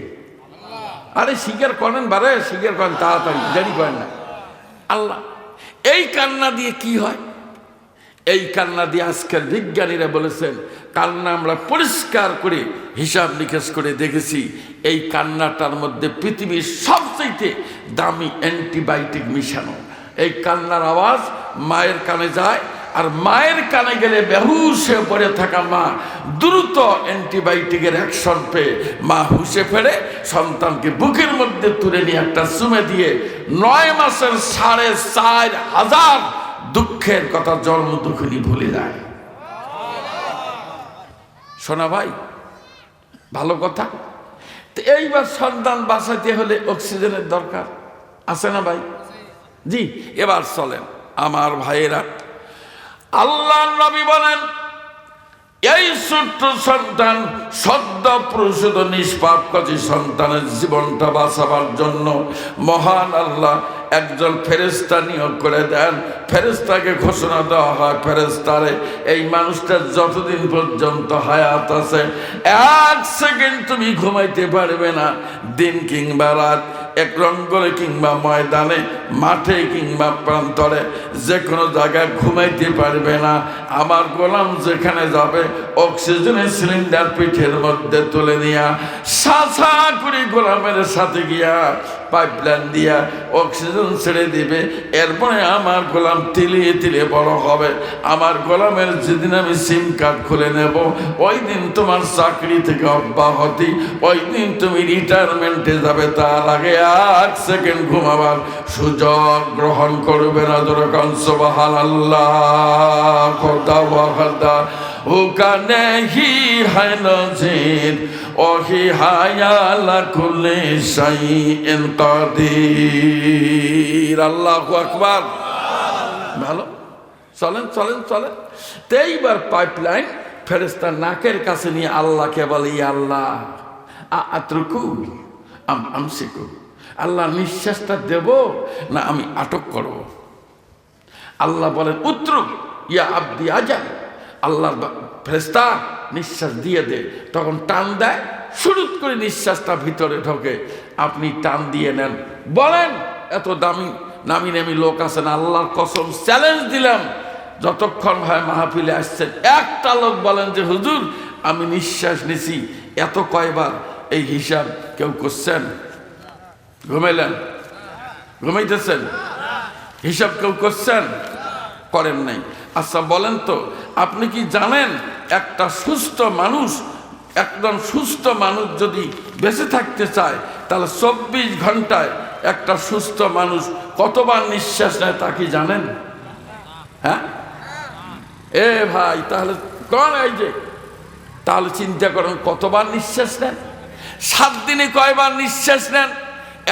আরে স্বীকার করেন, বারে স্বীকার করেন, তাড়াতাড়ি, দেরি করেন না। আল্লাহ। এই কান্না দিয়ে কি হয়? এই কান্না দিয়ে আজকের বিজ্ঞানীরা বলেছেন, কান্না আমরা পরিষ্কার করে হিসাব নিকাশ করে দেখেছি, এই কান্নাটার মধ্যে পৃথিবীর সবচেয়ে দামি অ্যান্টিবায়োটিক মিশানো। এই কান্নার আওয়াজ মায়ের কানে যায়, আর মায়ের কানে গেলে বেহুশ হয়ে পড়ে থাকা মা দ্রুত অ্যান্টিবায়োটিকের অ্যাকশন পেয়ে মা হুঁশে ফেরে, সন্তানকে বুকের মধ্যে তুলে নিয়ে একটা চুমে দিয়ে 9 মাসের 4,500 দুঃখের কথা, জন্ম দুঃখনি ভুলে যায়। শোনা ভাই, ভালো কথা। তো এইবার সন্তান বাঁচাতে হলে অক্সিজেনের দরকার আছে না ভাই? জি। এবার চলেন আমার ভাইয়েরা, আল্লাহ নবী বলেন, এই ছোট্ট সন্তান সদ্য প্রসূত নিষ্পাপ কচি সন্তানের জীবনটা বাঁচাবার জন্য মহান আল্লাহ একজন ফেরেশতা নিয়োগ করে দেন। ফেরেশতাকে ঘোষণা দেওয়া হয়, ফেরেশতারে এই মানুষটার যতদিন পর্যন্ত হায়াত আছে 1 সেকেন্ড তুমি ঘুমাইতে পারবে না, দিন কিংবা রাত, এক রঙ্গলে কিংবা ময়দানে, মাঠে কিংবা প্রান্তরে, যে কোনো জায়গায় ঘুমাইতে পারবে না। আমার গোলাম যেখানে যাবে অক্সিজেনের সিলিন্ডার পিঠের মধ্যে তুলে নিয়া সাথা করে গোলামের সাথে গিয়া পাইপলাইন দিয়া অক্সিজেন ছেড়ে দিবে। এরপরে আমার গোলাম তিলিয়ে তিলিয়ে বড় হবে। আমার গোলামের যেদিন আমি সিম কার্ড খুলে নেব, ওই দিন তোমার চাকরি থেকে অব্যাহতি, ওই দিন তুমি রিটায়ারমেন্টে যাবে। তার আগে 1 সেকেন্ড ঘুমাবার সুযোগ গ্রহণ করবে না। যেরকম সুবহানাল্লাহ, খোদা ওয়াহদা হুকা নেহি হায় নজির ওহি হায়ালা কুল্লি শাইইন কাদির। আল্লাহু আকবার। ভালো, চলেন চলেন চলেন। এইবার পাইপলাইন ফেরেশতা নাকের কাছে নিয়ে আল্লাহকে বলে, ইয়া আল্লাহ আতরুকু আমসিকু, আল্লাহ নিঃশ্বাসটা দেব না আমি আটক করব? আল্লাহ বলেন, উতরুক ইয়া আব্দি আজাল, আল্লাহ ফেরেশতা নিঃশ্বাস দিয়ে দে। তখন টান দেয়, শুরুত করে নিঃশ্বাসটা ভিতরে ঢোকে। আপনি টান দিয়ে নেন। বলেন, এত দামি নামি নামি লোক আছেন, আল্লাহর কসম চ্যালেঞ্জ দিলাম, যতক্ষণ ভাই মাহফিলে আসছেন একটা লোক বলেন যে হুজুর আমি নিঃশ্বাস নিছি এত কয়বার, এই হিসাব কেউ করছেন? ঘুমাইলেন? ঘুমাইতেছেন? হিসাব কেউ করছেন? করেন নাই। আচ্ছা বলেন তো, আপনি কি জানেন একটা সুস্থ মানুষ, একদম সুস্থ মানুষ যদি বেঁচে থাকতে চায় তাহলে 24 ঘন্টায় একটা সুস্থ মানুষ কতবার নিঃশ্বাস নেয় তা কি জানেন? হ্যাঁ এ ভাই, তাহলে কোন এই যে, তাহলে চিন্তা করেন কতবার নিঃশ্বাস নেন? 7 দিনে কয়বার নিঃশ্বাস নেন?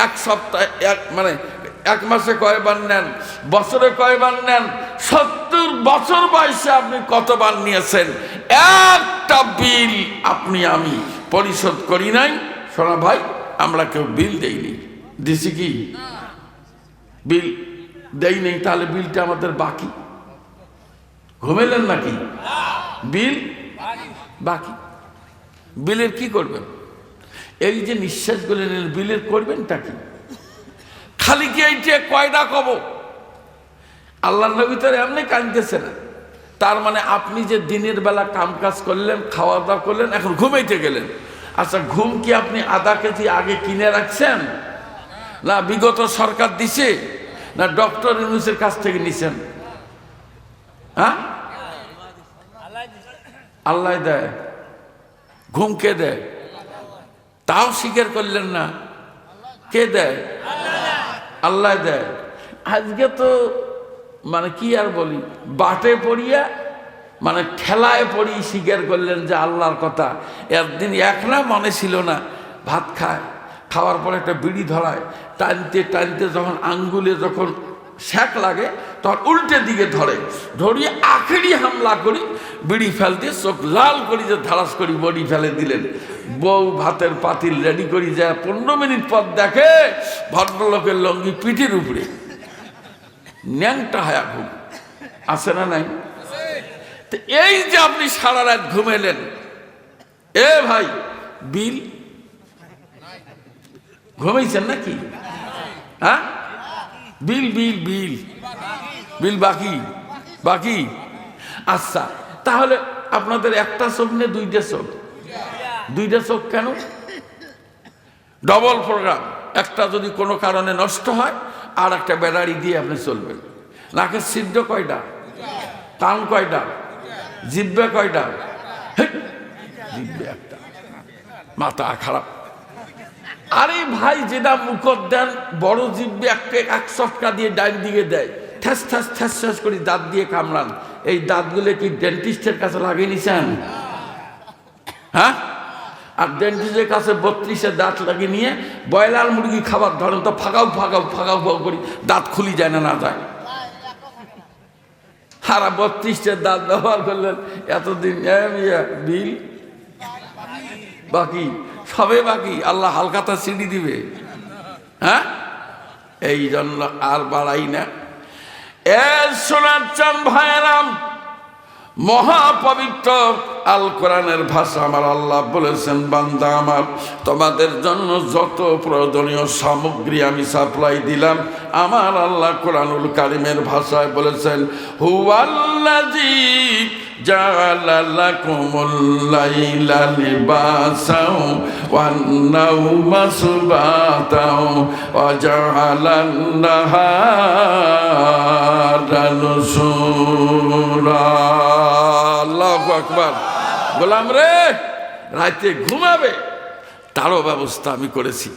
1 সপ্তাহে মানে 1 মাসে কয়বার নেন? বছরে কয়বার নেন? 70 বছর বয়সে আপনি কতবার নিয়েছেন? একটা বিল আপনি আমি পরিশোধ করি নাই। শোনা ভাই, আমরা কেউ বিল দেইনি। দিছি কি? বিল দেই নেই, তাহলে বিলটা আমাদের বাকি। ঘুমাইলেন নাকি? বিল বাকি। বিলের কি করবেন? এই যে নিঃশ্বাসগুলো নিলেন, বিলের করবেনটা কি? খালি কি এইটা কয়টা কব? আল্লাহ নবী তো এমনি কাঁদতেছে না। তার মানে আপনি যে দিনের বেলা কাম কাজ করলেন, খাওয়া দাওয়া করলেন, এখন ঘুমাইতে গেলেন। আচ্ছা, ঘুম কি আপনি আধা কেজি আগে কিনে রাখছেন, না বিগত সরকার দিছে, না ডক্টর ইউনূসের কাছ থেকে নিছেন? হ্যাঁ, আল্লাহ দেয়। ঘুম কে দেয়? তাও স্বীকার করলেন না। কে দেয়? আল্লাহ দেয়। আজকে তো মানে কি আর বলি, বাটে পড়িয়া মানে ঠেলায় পড়ি স্বীকার করলেন যে আল্লাহর কথা। একদিন একলা মনে ছিল না, ভাত খায়, খাওয়ার পরে একটা বিড়ি ধরায়, টানতে টানতে যখন আঙ্গুলে যখন শ্যাক লাগে তখন উল্টে দিকে ধরে, ধরিয়ে আখেরি হামলা করি, বিড়ি ফেলতে চোখ লাল করি যে ধারাস করি বডি ফেলে দিলেন। বউ ভাতের পাতিল রেডি করি যায়, 15 মিনিট পর দেখে ভদ্রলোকের লঙ্গি পিঠের উপরে, ন্যাংটা হায়া ঘুম আছে না নাই? তো এই যে আপনি সারা রাত ঘুমেলেন, এ ভাই বিল ঘুমাইছেন নাকি? হ্যাঁ, বিল বিল বিল বিল বাকি বাকি। আচ্ছা, তাহলে আপনাদের একটা চোখ নিয়ে 2টা চোখ? 2টা চোখ কেন? Double programme. একটা যদি কোনো কারণে নষ্ট হয় আর একটা ব্যাটারি দিয়ে আপনি চলবেন। নাকের ছিদ্র কয়টা? কান কয়টা? জিহ্বা কয়টা? জিহ্বা একটা। মাথা খারাপ। আরে ভাই, যেটা মুখত দেন বড় জিহ্বা একটা 1 চটকা দিয়ে ডান দিকে দেয়, ঠ্যাস ঠ্যাস ঠ্যাস ঠ্যাস করে দাঁত দিয়ে কামড়ান। এই দাঁতগুলো কি ডেন্টিস্টের কাছে লাগিয়ে নিছেন? হ্যাঁ, আর ডেন্টিস্টের কাছে 32-এর দাঁত লাগিয়ে নিয়ে ব্রয়লার মুরগি খাবার ধরেন তো ফাঁকাও ফাঁকাও ফাঁকাও ফাঁকাও করি, দাঁত খুলি যায় না, না যায়। হারা 32টা দাঁত ব্যবহার করলেন, এতদিন বিল বাকি, সবে বাকি, আল্লাহ হালকাতা সিঁড়ি দিবে। হ্যাঁ, এই জন্য আর বাড়াই না। শোনার চান ভাইরাম, মহাপবিত্র আল কোরআনের ভাষা আমার আল্লাহ বলেছেন, বান্দা আমার, তোমাদের জন্য যত প্রয়োজনীয় সামগ্রী আমি সাপ্লাই দিলাম, আমার আল্লাহ কোরআনুল কারিমের ভাষায় বলেছেন, হুয়াল্লাযী জাআলা লাকুমুল লাইলা লিবাসাও ওয়ান নাওমা সুবাতাও ওয়া জাআলান নাহারা নুশুরা। আল্লাহু আকবার। গোলাম রে, রাতে ঘুমাবে তারও ব্যবস্থা আমি করেছি,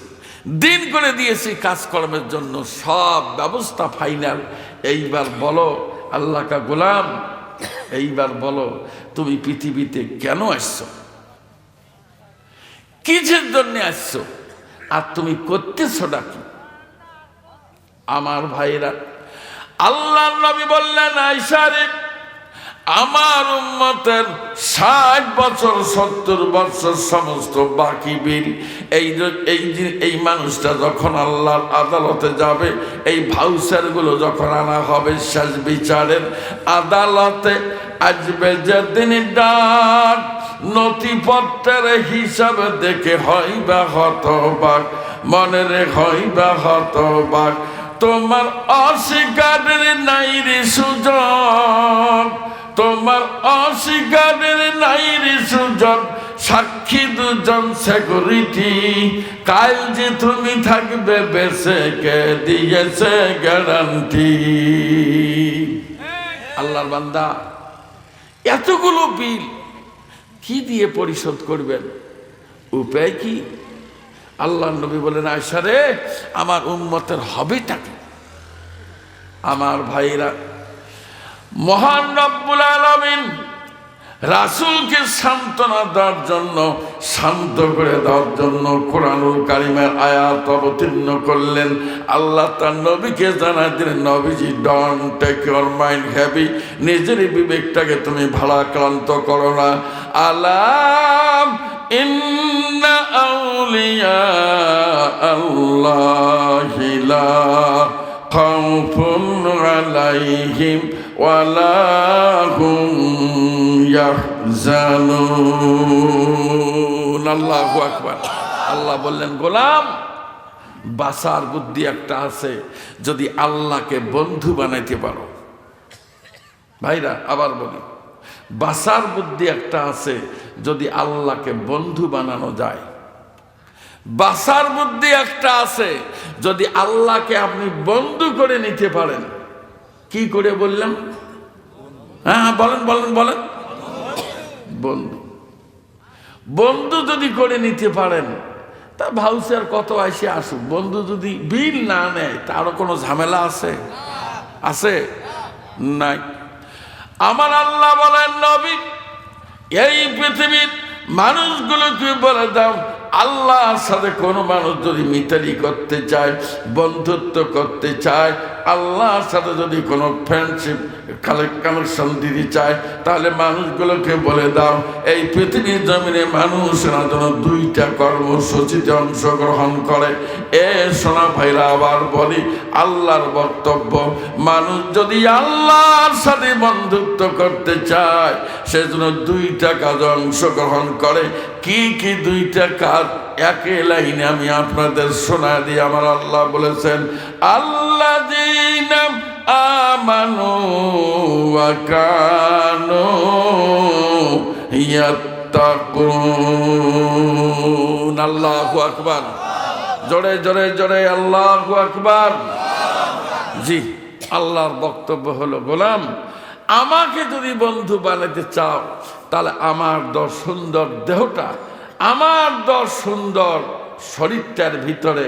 দিন করে দিয়েছি কাজকর্মের জন্য, সব ব্যবস্থা ফাইনাল। এইবার বলো আল্লাহ কা গোলাম, এইবার বলো তুমি পৃথিবীতে কেন আসছো, কিসের জন্য আসছো, আর তুমি করতেছোটা কি? আমার ভাইরা, আল্লাহর নবী বললেন, আয়েশা রে, আমার উম্মতের 60 বছর 70 বছর সমস্ত বাকি বিল, এই মানুষটা যখন আল্লাহর আদালতে যাবে, এই ভাউচারগুলো যখন আনা হবে শেষ বিচারের আদালতে, আসবে যেদিন ডাক, নথিপত্রের হিসাব দেখে হইবা হতবাক, মনে রে হইবা হতবাক, তোমার অস্বীকারের নাই রে সুযোগ, তোমার অস্বীকারের নাই রে সুযোগ, সাক্ষী দুজন সিকিউরিটি, কাল যে তুমি থাকবে বেঁচে কে দিয়েছে গ্যারান্টি। আল্লাহর বান্দা, এতগুলো বিল কি দিয়ে পরিশোধ করবেন, উপায় কি? আল্লাহর নবী বলেন, আয়েশা রে, আমার উম্মতের হবেটা কি? আমার ভাইরা, মহান রব্বুল আলামিন রাসূলকে সান্ত্বনা দেওয়ার জন্য, শান্ত করে দেওয়ার জন্য কোরআনুল কারিমের আয়াত অবতীর্ণ করলেন। আল্লাহ তার নবীকে জানাই দিলেন, নবীজি, don't take your mind heavy, নিজের বিবেকটাকে তুমি ভারাক্রান্ত করো না। আলাম ইন্না আউলিয়া আল্লাহি লা খাউফুন আলাইহিম ওয়ালা হুম ইয়াহজানুন। আল্লাহু আকবার। আল্লাহ বললেন, গোলাম, বাঁচার বুদ্ধি একটা আছে যদি আল্লাহকে বন্ধু বানাইতে পারো। ভাইরা, আবার বলি, বাঁচার বুদ্ধি একটা আছে যদি আল্লাহকে বন্ধু বানানো যায়। বাঁচার বুদ্ধি একটা আছে যদি আল্লাহকে আপনি বন্ধু করে নিতে পারেন। কি করে বললাম? হ্যাঁ, বলেন বলেন বলেন। বন্ধু, বন্ধু যদি করে নিতে পারেন, তা ভাউচার কত আসে আসুক, বন্ধু যদি বিল না নেয় তারও কোনো ঝামেলা আছে? আছে? নাই। আমার আল্লাহ বলেন, নবী, এই পৃথিবীর মানুষগুলোকে বলে দাও, আল্লাহর সাথে কোনো মানুষ যদি মিতালি করতে চায়, বন্ধুত্ব করতে চায়, আল্লাহর সাথে যদি কোনো ফ্রেন্ডশিপ কানেকশন দিতে চায়, তাহলে মানুষগুলোকে বলে দাও, এই পৃথিবীর জমিনে মানুষরা যেন 2টা কর্মসূচিতে অংশগ্রহণ করে। সোনা ভাইরা, আবার বলি, আল্লাহর বক্তব্য, মানুষ যদি আল্লাহর সাথে বন্ধুত্ব করতে চায়, সেজন্য 2টা কাজে অংশগ্রহণ করে। কি কি 2টা কাজ? একে লাইনে আমি আপনাদের শোনা দিই। আমার আল্লাহ বলেছেন, আল্লাযীনা আমানু ওয়া কানু ইয়াত্তাকুন। আল্লাহু আকবার। জোরে জোরে জোরে আল্লাহু আকবার। জি, আল্লাহর বক্তব্য হলো, গোলাম, আমাকে যদি বন্ধু বানাতে চাও, তাহলে আমার সুন্দর দেহটা, আমার সুন্দর শরীরটার ভিতরে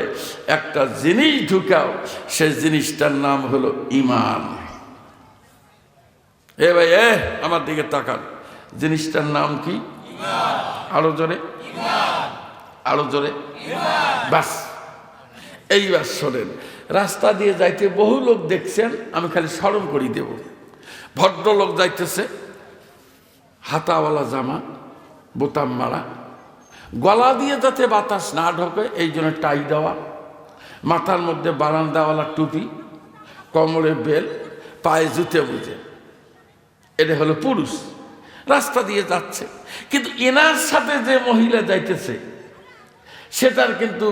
একটা জিনিস ঢুকাও, সে জিনিসটার নাম হলো ঈমান। এ ভাই, আমার দিকে তাকান, জিনিসটার নাম কি? আরো জোরে, আরো জোরে। বাস, এইবার শোনেন, রাস্তা দিয়ে যাইতে বহু লোক দেখছেন, আমি খালি স্মরণ করি দেব। ভদ্রলোক যাইতেছে, হাতাওয়ালা জামা, বোতাম মারা, গলা দিয়ে যাতে বাতাস না ঢোকে এই জন্য টাই দেওয়া, মাথার মধ্যে বারান্দাওয়ালা টুপি, কোমরে বেল, পায়ে জুতে বুঝে, এটা হলো পুরুষ, রাস্তা দিয়ে যাচ্ছে। কিন্তু এনার সাথে যে মহিলা যাইতেছে সেটার কিন্তু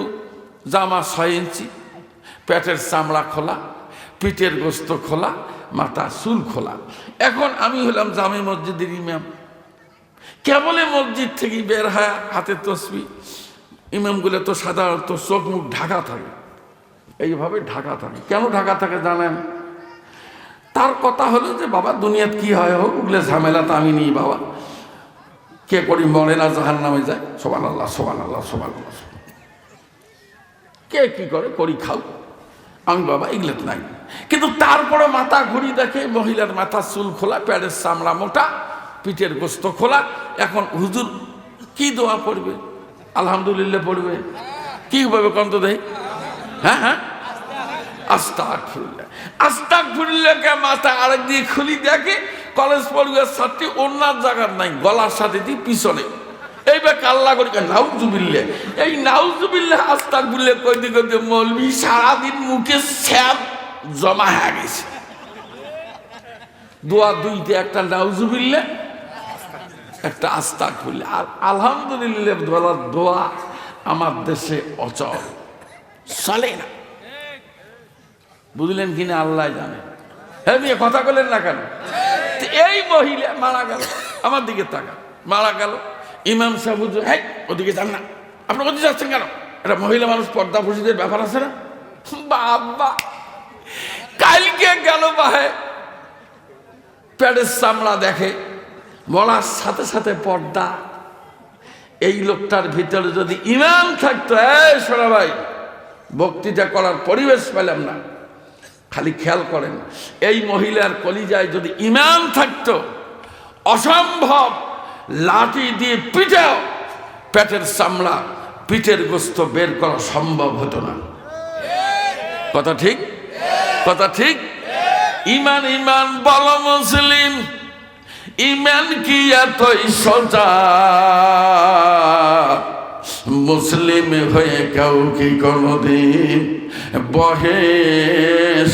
জামা 6 ইঞ্চি, পেটের চামড়া খোলা, পিঠের গোস্ত খোলা, মাথা চুল খোলা। এখন আমি হলাম জামে মসজিদের ইমাম, কেবলে মসজিদ থেকে বের হয় হাতে তসবি। ইমামগুলো তো সাধারণত চোখ মুখ ঢাকা থাকে, এইভাবে ঢাকা থাকে। কেন ঢাকা থাকে জানেন? তার কথা হলো যে বাবা দুনিয়াত কি হয় হোক, ওগুলো ঝামেলা তো আমি নিই বাবা, কে করি মরে না জাহান্নামে যায়, সুবহানাল্লাহ সুবহানাল্লাহ সুবহানাল্লাহ, কে কি করে করি খাও, আমি বাবা এগুলো নাই। কিন্তু তারপরে মাথা ঘুরি দেখে মহিলার মাথা চুল খোলা, প্যাডের চামড়া মোটা, পিঠের গোস্ত খোলা। এখন হুজুর কি দোয়া পড়বে? আলহামদুলিল্লাহ পড়বে, কি ভাবে কন্ত দেয়? হ্যাঁ হ্যাঁ, আস্তাগফিরুল্লাহ, আস্তাগফিরুল্লাহকে মাথা আরেক দিয়ে খুলি দেখে কলেজ পড়ুয়ার ছাত্রী অন্যার জায়গার নাই, গলার সাথে দিয়ে পিছনে। এইবার কাল্লা করি নাউজুবিল্লাহ, এই নাউজুবিল্লাহ আস্তাগফিরুল্লাহ কইতে কইতে মৌলবি সারাদিন মুখে স্যাপ জমা হয়ে গেছে। দোয়া দুইতে, একটা নাউজুবিল্লাহ, একটা আস্তাগফিরুল্লাহ। আর আলহামদুলিল্লাহ বলার দোয়া আমার দেশে অচল, চলে না। বুঝলেন কিনা আল্লাহ জানে। হ্যাঁ মেয়ে কথা বলেন না কেন? এই মহিলা মারা গেল, আমার দিকে তাকা, মারা গেল। ইমাম সাহেব হুজুর, হ্যাঁ ওদিকে যান না, আপনি ওদিকে যাচ্ছেন কেন? এটা মহিলা মানুষ, পর্দা পুরুষদের ব্যাপার আছে না। বাবা কালকে গেল বাহে, প্যাডের চামড়া দেখে, মরার সাথে সাথে পর্দা। এই লোকটার ভিতরে যদি ইমাম থাকতো, এই সোনা ভাই বক্তৃতা করার পরিবেশ পেলাম না, খালি খেয়াল করেন, এই মহিলার কলিজায় যদি ইমাম থাকতো, অসম্ভব লাঠি দিয়ে পিটাও পেটের চামড়া, পিঠের গোস্ত বের করা সম্ভব হতো না। কথা ঠিক, কথা ঠিক। ইমান ইমান বলো মুসলিম, ইমান কি এতই সোজা, মুসলিম হয়ে কেউ কি কোনদিন বহে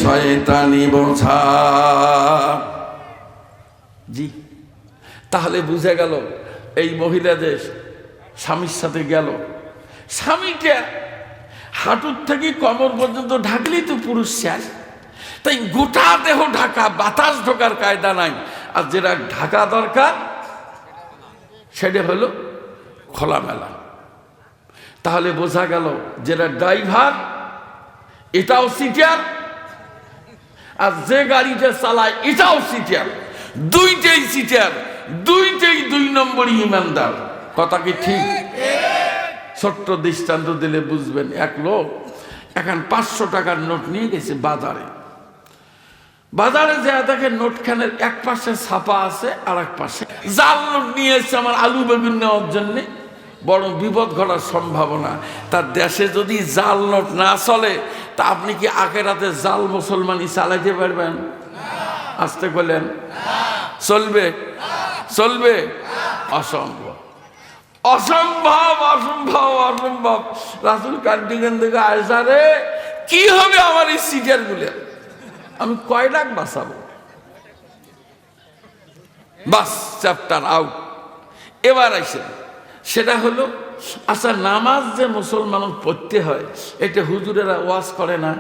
শয়তানি বোঝা। জি, তাহলে বুঝে গেল এই মহিলাদের স্বামীর সাথে গেল, স্বামীটা হাঁটুর থেকে কমর পর্যন্ত ঢাকলেই তো পুরুষ শেষ, তাই গোটা দেহ ঢাকা, বাতাস ঢোকার কায়দা নাই। আর যেটা ঢাকা দরকার সেটা হলো খোলামেলা। তাহলে বোঝা গেল যেটা ড্রাইভার এটাও সিটিয়ার, আর যে গাড়িটা চালায় এটাও সিটিয়ার, দুইটাই সিটিয়ার, দুইটাই 2 নম্বরই ইমানদার। কথা কি ঠিক? ছোট্ট দৃষ্টান্ত দিলে বুঝবেন। এক লোক এখন 500 টাকার নোট নিয়ে গেছে বাজারে, বাজারে যা দেখে নোটখানের এক পাশে ছাপা আছে আর এক পাশে জাল নোট নিয়ে এসছে আমার আলু বেগুন নেওয়ার জন্যে। বড় বিপদ ঘটার সম্ভাবনা। তার দেশে যদি জাল নোট না চলে তা আপনি কি আখেরাতে জাল মুসলমানি চালাইতে পারবেন? আসতে বললেন চলবে? চলবে? অসম্ভব, অসম্ভব, অসম্ভব, অসম্ভব। রাসূল কান্দিগঞ্জ থেকে আয়েশা রে, কি হবে আমার এই সিটার গুলো, আমি কয় লাখ বাঁচাবো? বাস, চ্যাপ্টার আউট। এবার আসে সেটা হলো, আচ্ছা নামাজ যে মুসলমান পড়তে হয় এটা হুজুরেরা ওয়াজ করে না?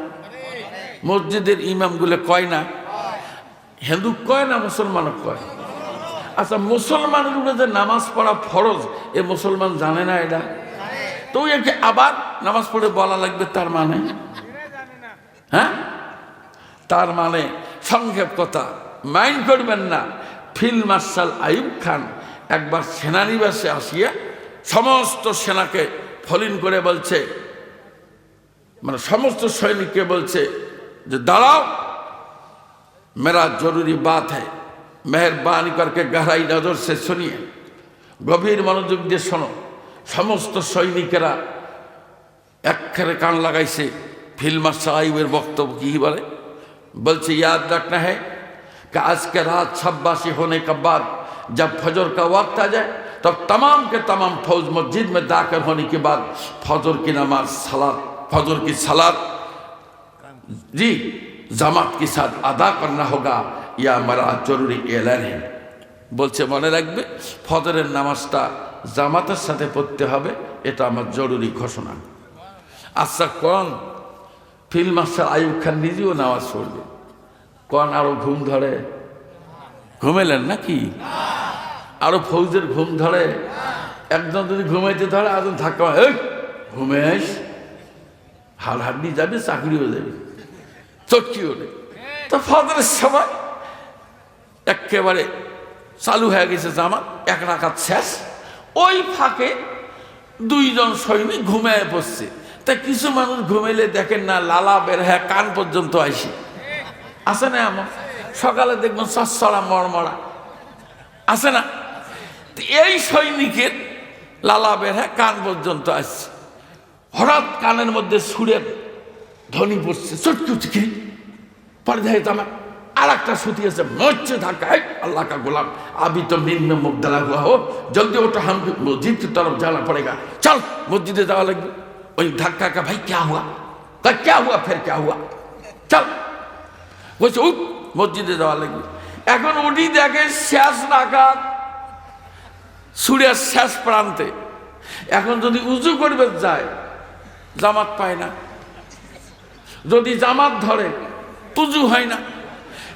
মসজিদের ইমামগুলো কয় না? হিন্দু কয় না মুসলমান কয়? আচ্ছা মুসলমানের উপরে যে নামাজ পড়া ফরজ এ মুসলমান জানে না এটা? তো একে আবার নামাজ পড়ে বলা লাগবে তার মানে? হ্যাঁ, তার মানে সংক্ষেপ কথা, মাইন্ড করবেন না। ফিল্ড মার্শাল আইয়ুব খান একবার সেনানিবাসে আসিয়া সমস্ত সেনাকে ফলিন করে বলছে, মানে সমস্ত সৈনিককে বলছে যে দাঁড়াও, মেরা জরুরি বাত হ্যায়, মেহরবানি করকে গহরাই নজর সে শুনিয়ে, গভীর মনোযোগ দিয়ে শোনো। সমস্ত সৈনিকেরা একখানে কান লাগাইছে। ফিল্ড মার্শাল আইয়ুবের বক্তব্য কি বলে? বলছে ইয়াদ রাখনা হ্যায় कि आज के रात शब्बाशी होने के बाद जब फजर का वक्त आ जाए तब तमाम के तमाम फौज मस्जिद में दाखिल होने के बाद फजर की नमाज सलात फजर की सलात जी जमात के साथ अदा करना होगा। यह हमारा जरूरी ऐलान है। বলছে মনে রাখবে ফজরের নামাজটা জামাতের সাথে পড়তে হবে, এটা আমার জরুরি ঘোষণা। আচ্ছা কোন ফিল্ড মাস্টার আইয়ুব খান নিজেও নামাজ পড়বে, কোন আরো ঘুম ধরে? ঘুমেলেন নাকি? আরো ফৌজের ঘুম ধরে? একজন যদি ঘুমাইতে ধরে একজন ধাক্কা এই ঘুমেস, হাড় হাড্ডি যাবে, চাকরি হয়ে যাবে, চটকি ওঠে। তো ফজরের সময় একেবারে চালু হয়ে গেছে জামাত, এক রাকাত শেষ। ওই ফাঁকে দুইজন সৈনিক ঘুমিয়ে পড়ছে। তা কিছু মানুষ ঘুমাইলে দেখেন না লালা বের হ্যাঁ কান পর্যন্ত আসে, আছে না? আমার সকালে দেখবেন সচ্ছড়া মরমরা, আছে না? এই সৈনিকের লালা বের হ্যাঁ কান পর্যন্ত আসছে। হঠাৎ কানের মধ্যে সুরের ধ্বনি পড়ছে, চটকি উঠে পরে দেখে জামা আর একটা সুতি আছে, মরছে ধাক্কা। अल्लाह का गुलाम अभी तो नींद में मुब्तला हुआ हो, जल्दी उठो, हम मस्जिद की तरफ जाना पड़ेगा, चल मस्जिद जावा लगे। वही धक्का का भाई क्या हुआ? क्या हुआ? फिर क्या हुआ? चल বলছে উঠ, মসজিদে যাওয়া লাগবে। এখন উঠি দেখে শেষ রাকাত, সূরার শেষ প্রান্তে। এখন যদি উজু করবে যায় জামাত পায় না, যদি জামাত ধরে উজু হয় না।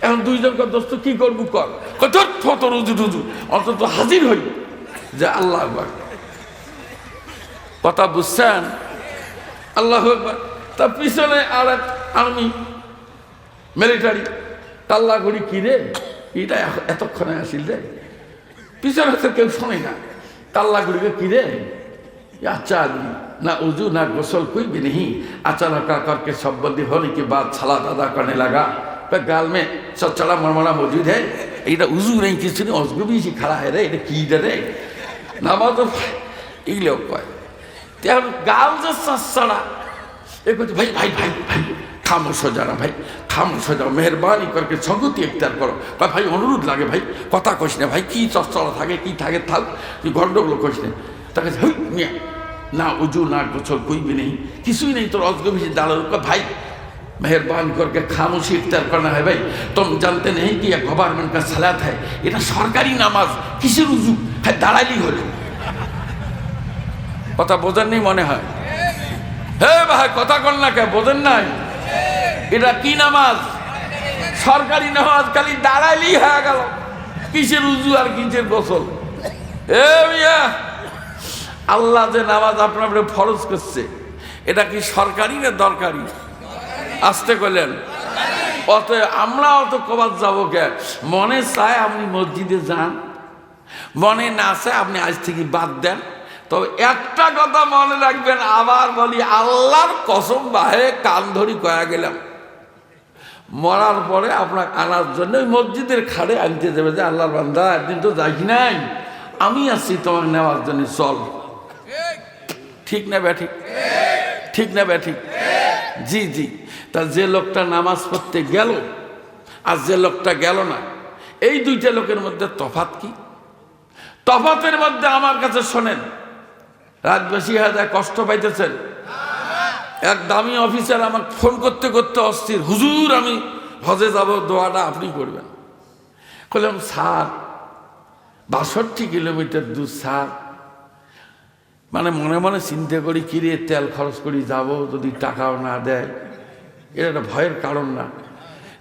এখন দুইজনকে দোস্ত কি করবো কর, তোর উজু টুজু অন্তত হাজির হই যে আল্লাহ আকবার। কথা বুঝছেন? আল্লাহ আকবার। তার পিছনে আর এক আর্মি মিলিটারি কাল্লা ঘড়ি কি রে, এটা এতক্ষণে আসিল রে, পিছনে তো কেউ শোনে না। কাল্লা ঘড়িকে কি রে, अच्छा आदमी ना उजू ना गसल कोई भी नहीं, अचानक आकर के सब बंदी होने के बाद सलात अदा करने लगा। पर गाल में सचड़ा मरमरा मौजूद है, ये उजू नहीं किसी ने उसको भी खड़ा है रे, ये की रे नामा तो इगले उपाय त्यार गाल जो सचड़ा एक भाई भाई भाई भाई खामोश हो जाना, भाई खामोश हो जाओ, मेहरबानी करके संगति इख्तियार करो। भाई अनुरोध लागे भाई कथा कइस ना, भाई की सचड़ा थाके की थाके थाक তুই গন্ডগোল কইস না। তাকে ना उजू ना गोसल कोई भी नहीं, किसी नहीं, तो अजगबी से डालो का भाई मेहरबानी करके खामोशी इख्तियार करना है। भाई तुम जानते नहीं कि यह गवर्नमेंट का सलात है, ये सरकारी नामाज, किसी उजू है दाड़ाली हलो। कथा बोझेन नहीं मने है? हे भाई कथा कन ना क्या बोझेन ना? এটা কি নামাজ? সরকারি নামাজ, খালি দাঁড়াইলেই হয়ে গেল, কিসের উজু আর কিসের গোসল। এ মিয়া, আল্লাহ যে নামাজ আপনার উপরে ফরজ করছে এটা কি সরকারি না দরকারি? আসতে কইলেন। অতএব আমরা অত কবাদ যাবো কে? মনে চায় আপনি মসজিদে যান, মনে না চায় আপনি আজ থেকে বাদ দেন। তবে একটা কথা মনে রাখবেন, আবার বলি আল্লাহর কসম বাহে কান ধরি কয়া গেলাম, মরার পরে আপনার আনার জন্য ওই মসজিদের খাড়ে আনতে যাবে যে আল্লাহর বান্দা একদিন তো যাই নাই, আমি আছি তোমার নেওয়ার জন্য, চল। ঠিক না ব্যাঠিক? ঠিক না ব্যাঠিক? জি জি। তা যে লোকটা নামাজ পড়তে গেল আর যে লোকটা গেল না, এই দুইটা লোকের মধ্যে তফাৎ কি? তফাতের মধ্যে আমার কাছে শোনেন, রাত বেশি হয়ে যায়, কষ্ট পাইতেছেন। এক দামি অফিসার আমার ফোন করতে করতে অস্থির, হুজুর আমি হজে যাব, দোয়াটা আপনি করবেন। বললাম স্যার ৬২ কিলোমিটার দূর স্যার, মানে মনে মনে চিন্তা করি কিরে তেল খরচ করি যাব, যদি টাকাও না দেয়, এটা একটা ভয়ের কারণ না?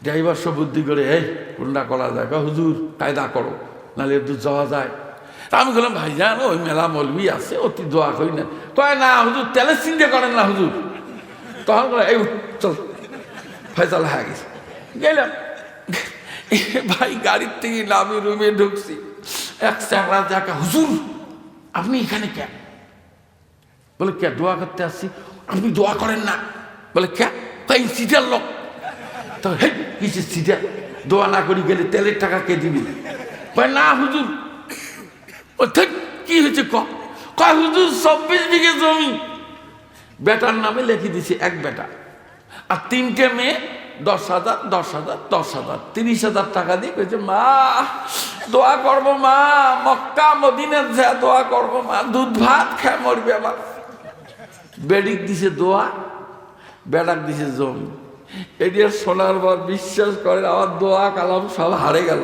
ড্রাইভার সব বুদ্ধি করে এই কোনটা করা যায়, হুজুর কায়দা করো নাহলে দূর যাওয়া যায়। তা আমি বললাম ভাইজান ওই মেলা মলবি আছে, অতি দোয়া করি না। কয় না হুজুর তেলের চিন্তা করেন না হুজুর। তখন এই চল ফয়সালা হয়ে গেছে, গেলাম। ভাই গাড়ির থেকে নামি রুমে ঢুকছি, এক চাকরা দেখা, হুজুর আপনি এখানে কেন? বলে কে? দোয়া করতে আসছি। আপনি দোয়া করেন না? বলে কে? তাই সিটার লোক। তো হে কিসের সিটার? দোয়া না করি গেলে তেলের টাকা কে দিবি? কয় না হুজুর। ও ঠিক কি হয়েছে কয় হুজুর ২৪ বিঘে জমি বেটার নামে লিখে দিছি, এক বেটা আর ৩টে মেয়ে, 10,000 10,000 10,000 30,000 টাকা দিয়ে কইছে মা দোয়া করবো মা, মক্কা মদিনা যা দোয়া করবো মা, দুধ ভাত খেয়ে মরবে আবার। বেডিক দিছে দোয়া, বেড়াক দিছে জমি। এটির শোনার পর বিশ্বাস করেন আমার দোয়া কালাম সব হারে গেল।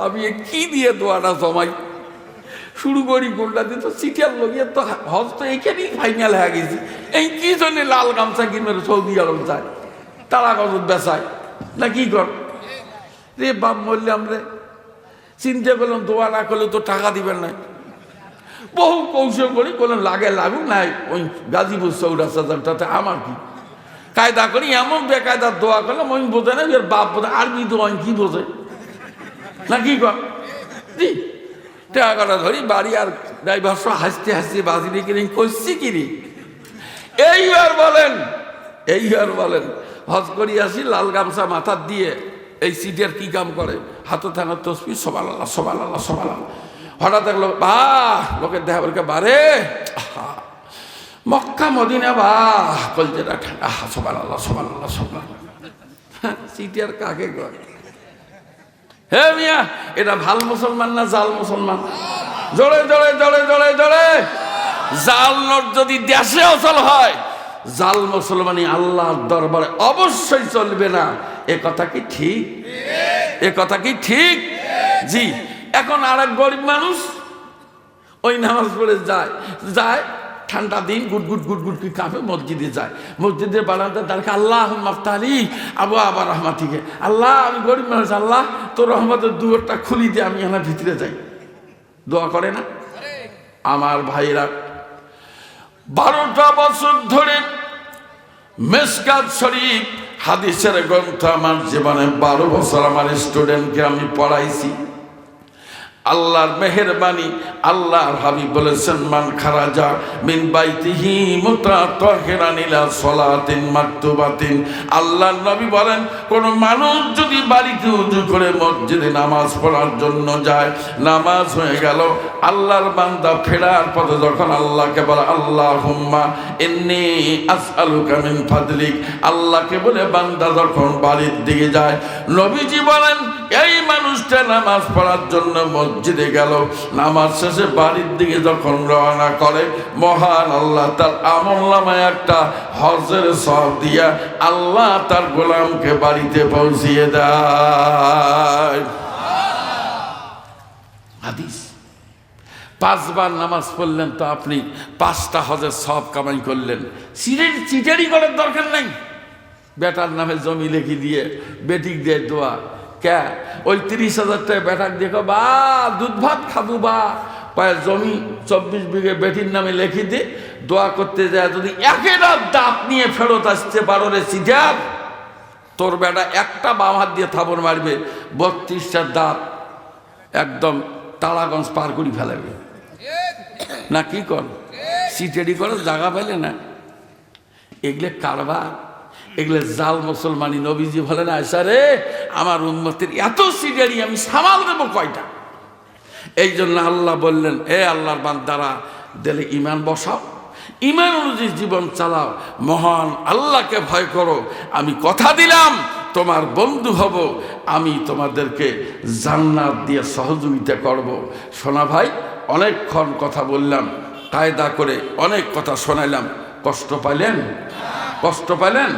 আমি কি দিয়ে দোয়াটা জমাই শুরু করি, কোনটা দিয়ে তো চিঠিয়ার লগিয়ে তো হজ তো এইখানেই ফাইনাল হয়ে গেছি। এই কি জন্য লাল গামছা কিনবে সৌদি আরব যায়, তারা গজত বেচায় না কি কর রে বাপ বললাম রে। চিন্তা করলাম দোয়া না করলে তো টাকা দিবেন না। বহু কৌশল করি, করলাম লাগে লাগুক নাই, ওই গাজীপুর চৌরাস্তাতে আমার কি কায়দা করি, এমন বেকায়দার দোয়া করলাম ওই বোঝে না, এর বাপ বোঝে আরবি দোয়া কি বোঝে না কি কর জি। টাকাটা ধরি বাড়ি, আর ড্রাইভার সহ হাসতে হাসতে বাজি রেখে করছি কিরি। এইবার বলেন হজ করি আসি, লাল গামছা মাথার দিয়ে এই সিটের কি কাম করে, হাতে থাকার তসবি সুবহানাল্লাহ সুবহানাল্লাহ সুবহানাল্লাহ। হঠাৎ দেখলো লোকের দেখা বলকে বারে মক্কা মদিনা কলজেটা ঠান্ডা, সুবহানাল্লাহ সুবহানাল্লাহ সুবহানাল্লাহ। সিটের কাকে করে হে মিয়া, এটা ভাল মুসলমান না জাল মুসলমান? জোরে জোরে জোরে জোরে জোরে। জাল নোট যদি দেশে অচল হয়, জাল মুসলমানি আল্লাহর দরবারে অবশ্যই চলবে না। এ কথা কি ঠিক? এ কথা কি ঠিক? জি। এখন আর এক গরিব মানুষ ওই নামাজ পড়ে যায় ঠান্ডা দিন, গুটগুট গুটগুট কি কাঁপে, মসজিদে যায়। মসজিদের বারান্দা তারকে আল্লাহ মাফতালি আবু আবার রহমাতিকে, আল্লাহ আমি গরিব মানুষ, আল্লাহ তোর রহমতের দুয়ারটা খুলি দিয়ে আমি আমার ভিতরে যাই। দোয়া করে না আমার ভাইরা? 12টা বছর ধরে মিশকাত শরীফ হাদিসের গ্রন্থ আমার জীবনে 12 বছর আমার স্টুডেন্টকে আমি পড়াইছি। আল্লাহর মেহেরবানি, আল্লাহর হাবিব বলেছেন মান খারাজা মিন বাইতিহি মুতাতাহিরান ইলা সালাতিন মাকতুবাতিন। আল্লাহর নবী বলেন কোন মানুষ যদি বাড়িতে ওযু করে মসজিদে নামাজ পড়ার জন্য যায়, নামাজ হয়ে গেল, আল্লাহর বান্দা ফেরার পথে যখন আল্লাহকে বলে আল্লাহুম্মা ইন্নী আসআলুকা মিন ফাদলিক, আল্লাহকে বলে বান্দা যখন বাড়ির দিকে যায়, নবীজি বলেন এই মানুষটা নামাজ পড়ার জন্য মসজিদে গেল, নামাজ শেষে বাড়ির দিকে যখন রওনা করে, মহান আল্লাহ তার আমলনামায় একটা হজের সওয়াব দিয়া আল্লাহ তার গোলামকে বাড়িতে পৌঁছিয়ে দেয়। হাদিস। 5 বার নামাজ পড়লেন তো আপনি 5টা হজের সওয়াব কামাই করলেন। চিটারি করার দরকার নাই। বেটার নামে জমি লিখে দিয়ে বেটিক দিয়ে দোয়া কে, ওই 30,000 টাকা বেটাক দেখো বা দুধ ভাত খাবো বা পায়ের জমি 24 বিঘে বেটির নামে লিখে দিয়ে দোয়া করতে যায়, যদি একেটা দাঁত নিয়ে ফেরত আসতে পারো রে সিটার, তোর বেটা একটা বাম হাত দিয়ে থাপড় মারবে, 32টা দাঁত একদম তালাগঞ্জ পার করে ফেলাবে না কি কর? সিটারি করে জায়গা পাইলে না। এগুলো কারবার, এগুলো জাল মুসলমানি। নবীজি বলেন আয়সা রে আমার উম্মতের এত সিটারি আমি সামাল দেবো কয়টা? এই জন্য আল্লাহ বললেন এ আল্লাহর বান্দারা দিলে ঈমান বসাও, ঈমান অনুযায়ী জীবন চালাও, মহান আল্লাহকে ভয় করো। আমি কথা দিলাম তোমার বন্ধু হব, আমি তোমাদেরকে জান্নাত দিয়ে সহযোগিতা করব। সোনা ভাই অনেকক্ষণ কথা বললাম, কায়দা করে অনেক কথা শোনাইলাম, কষ্ট পাইলেন? কষ্ট পাইলেন?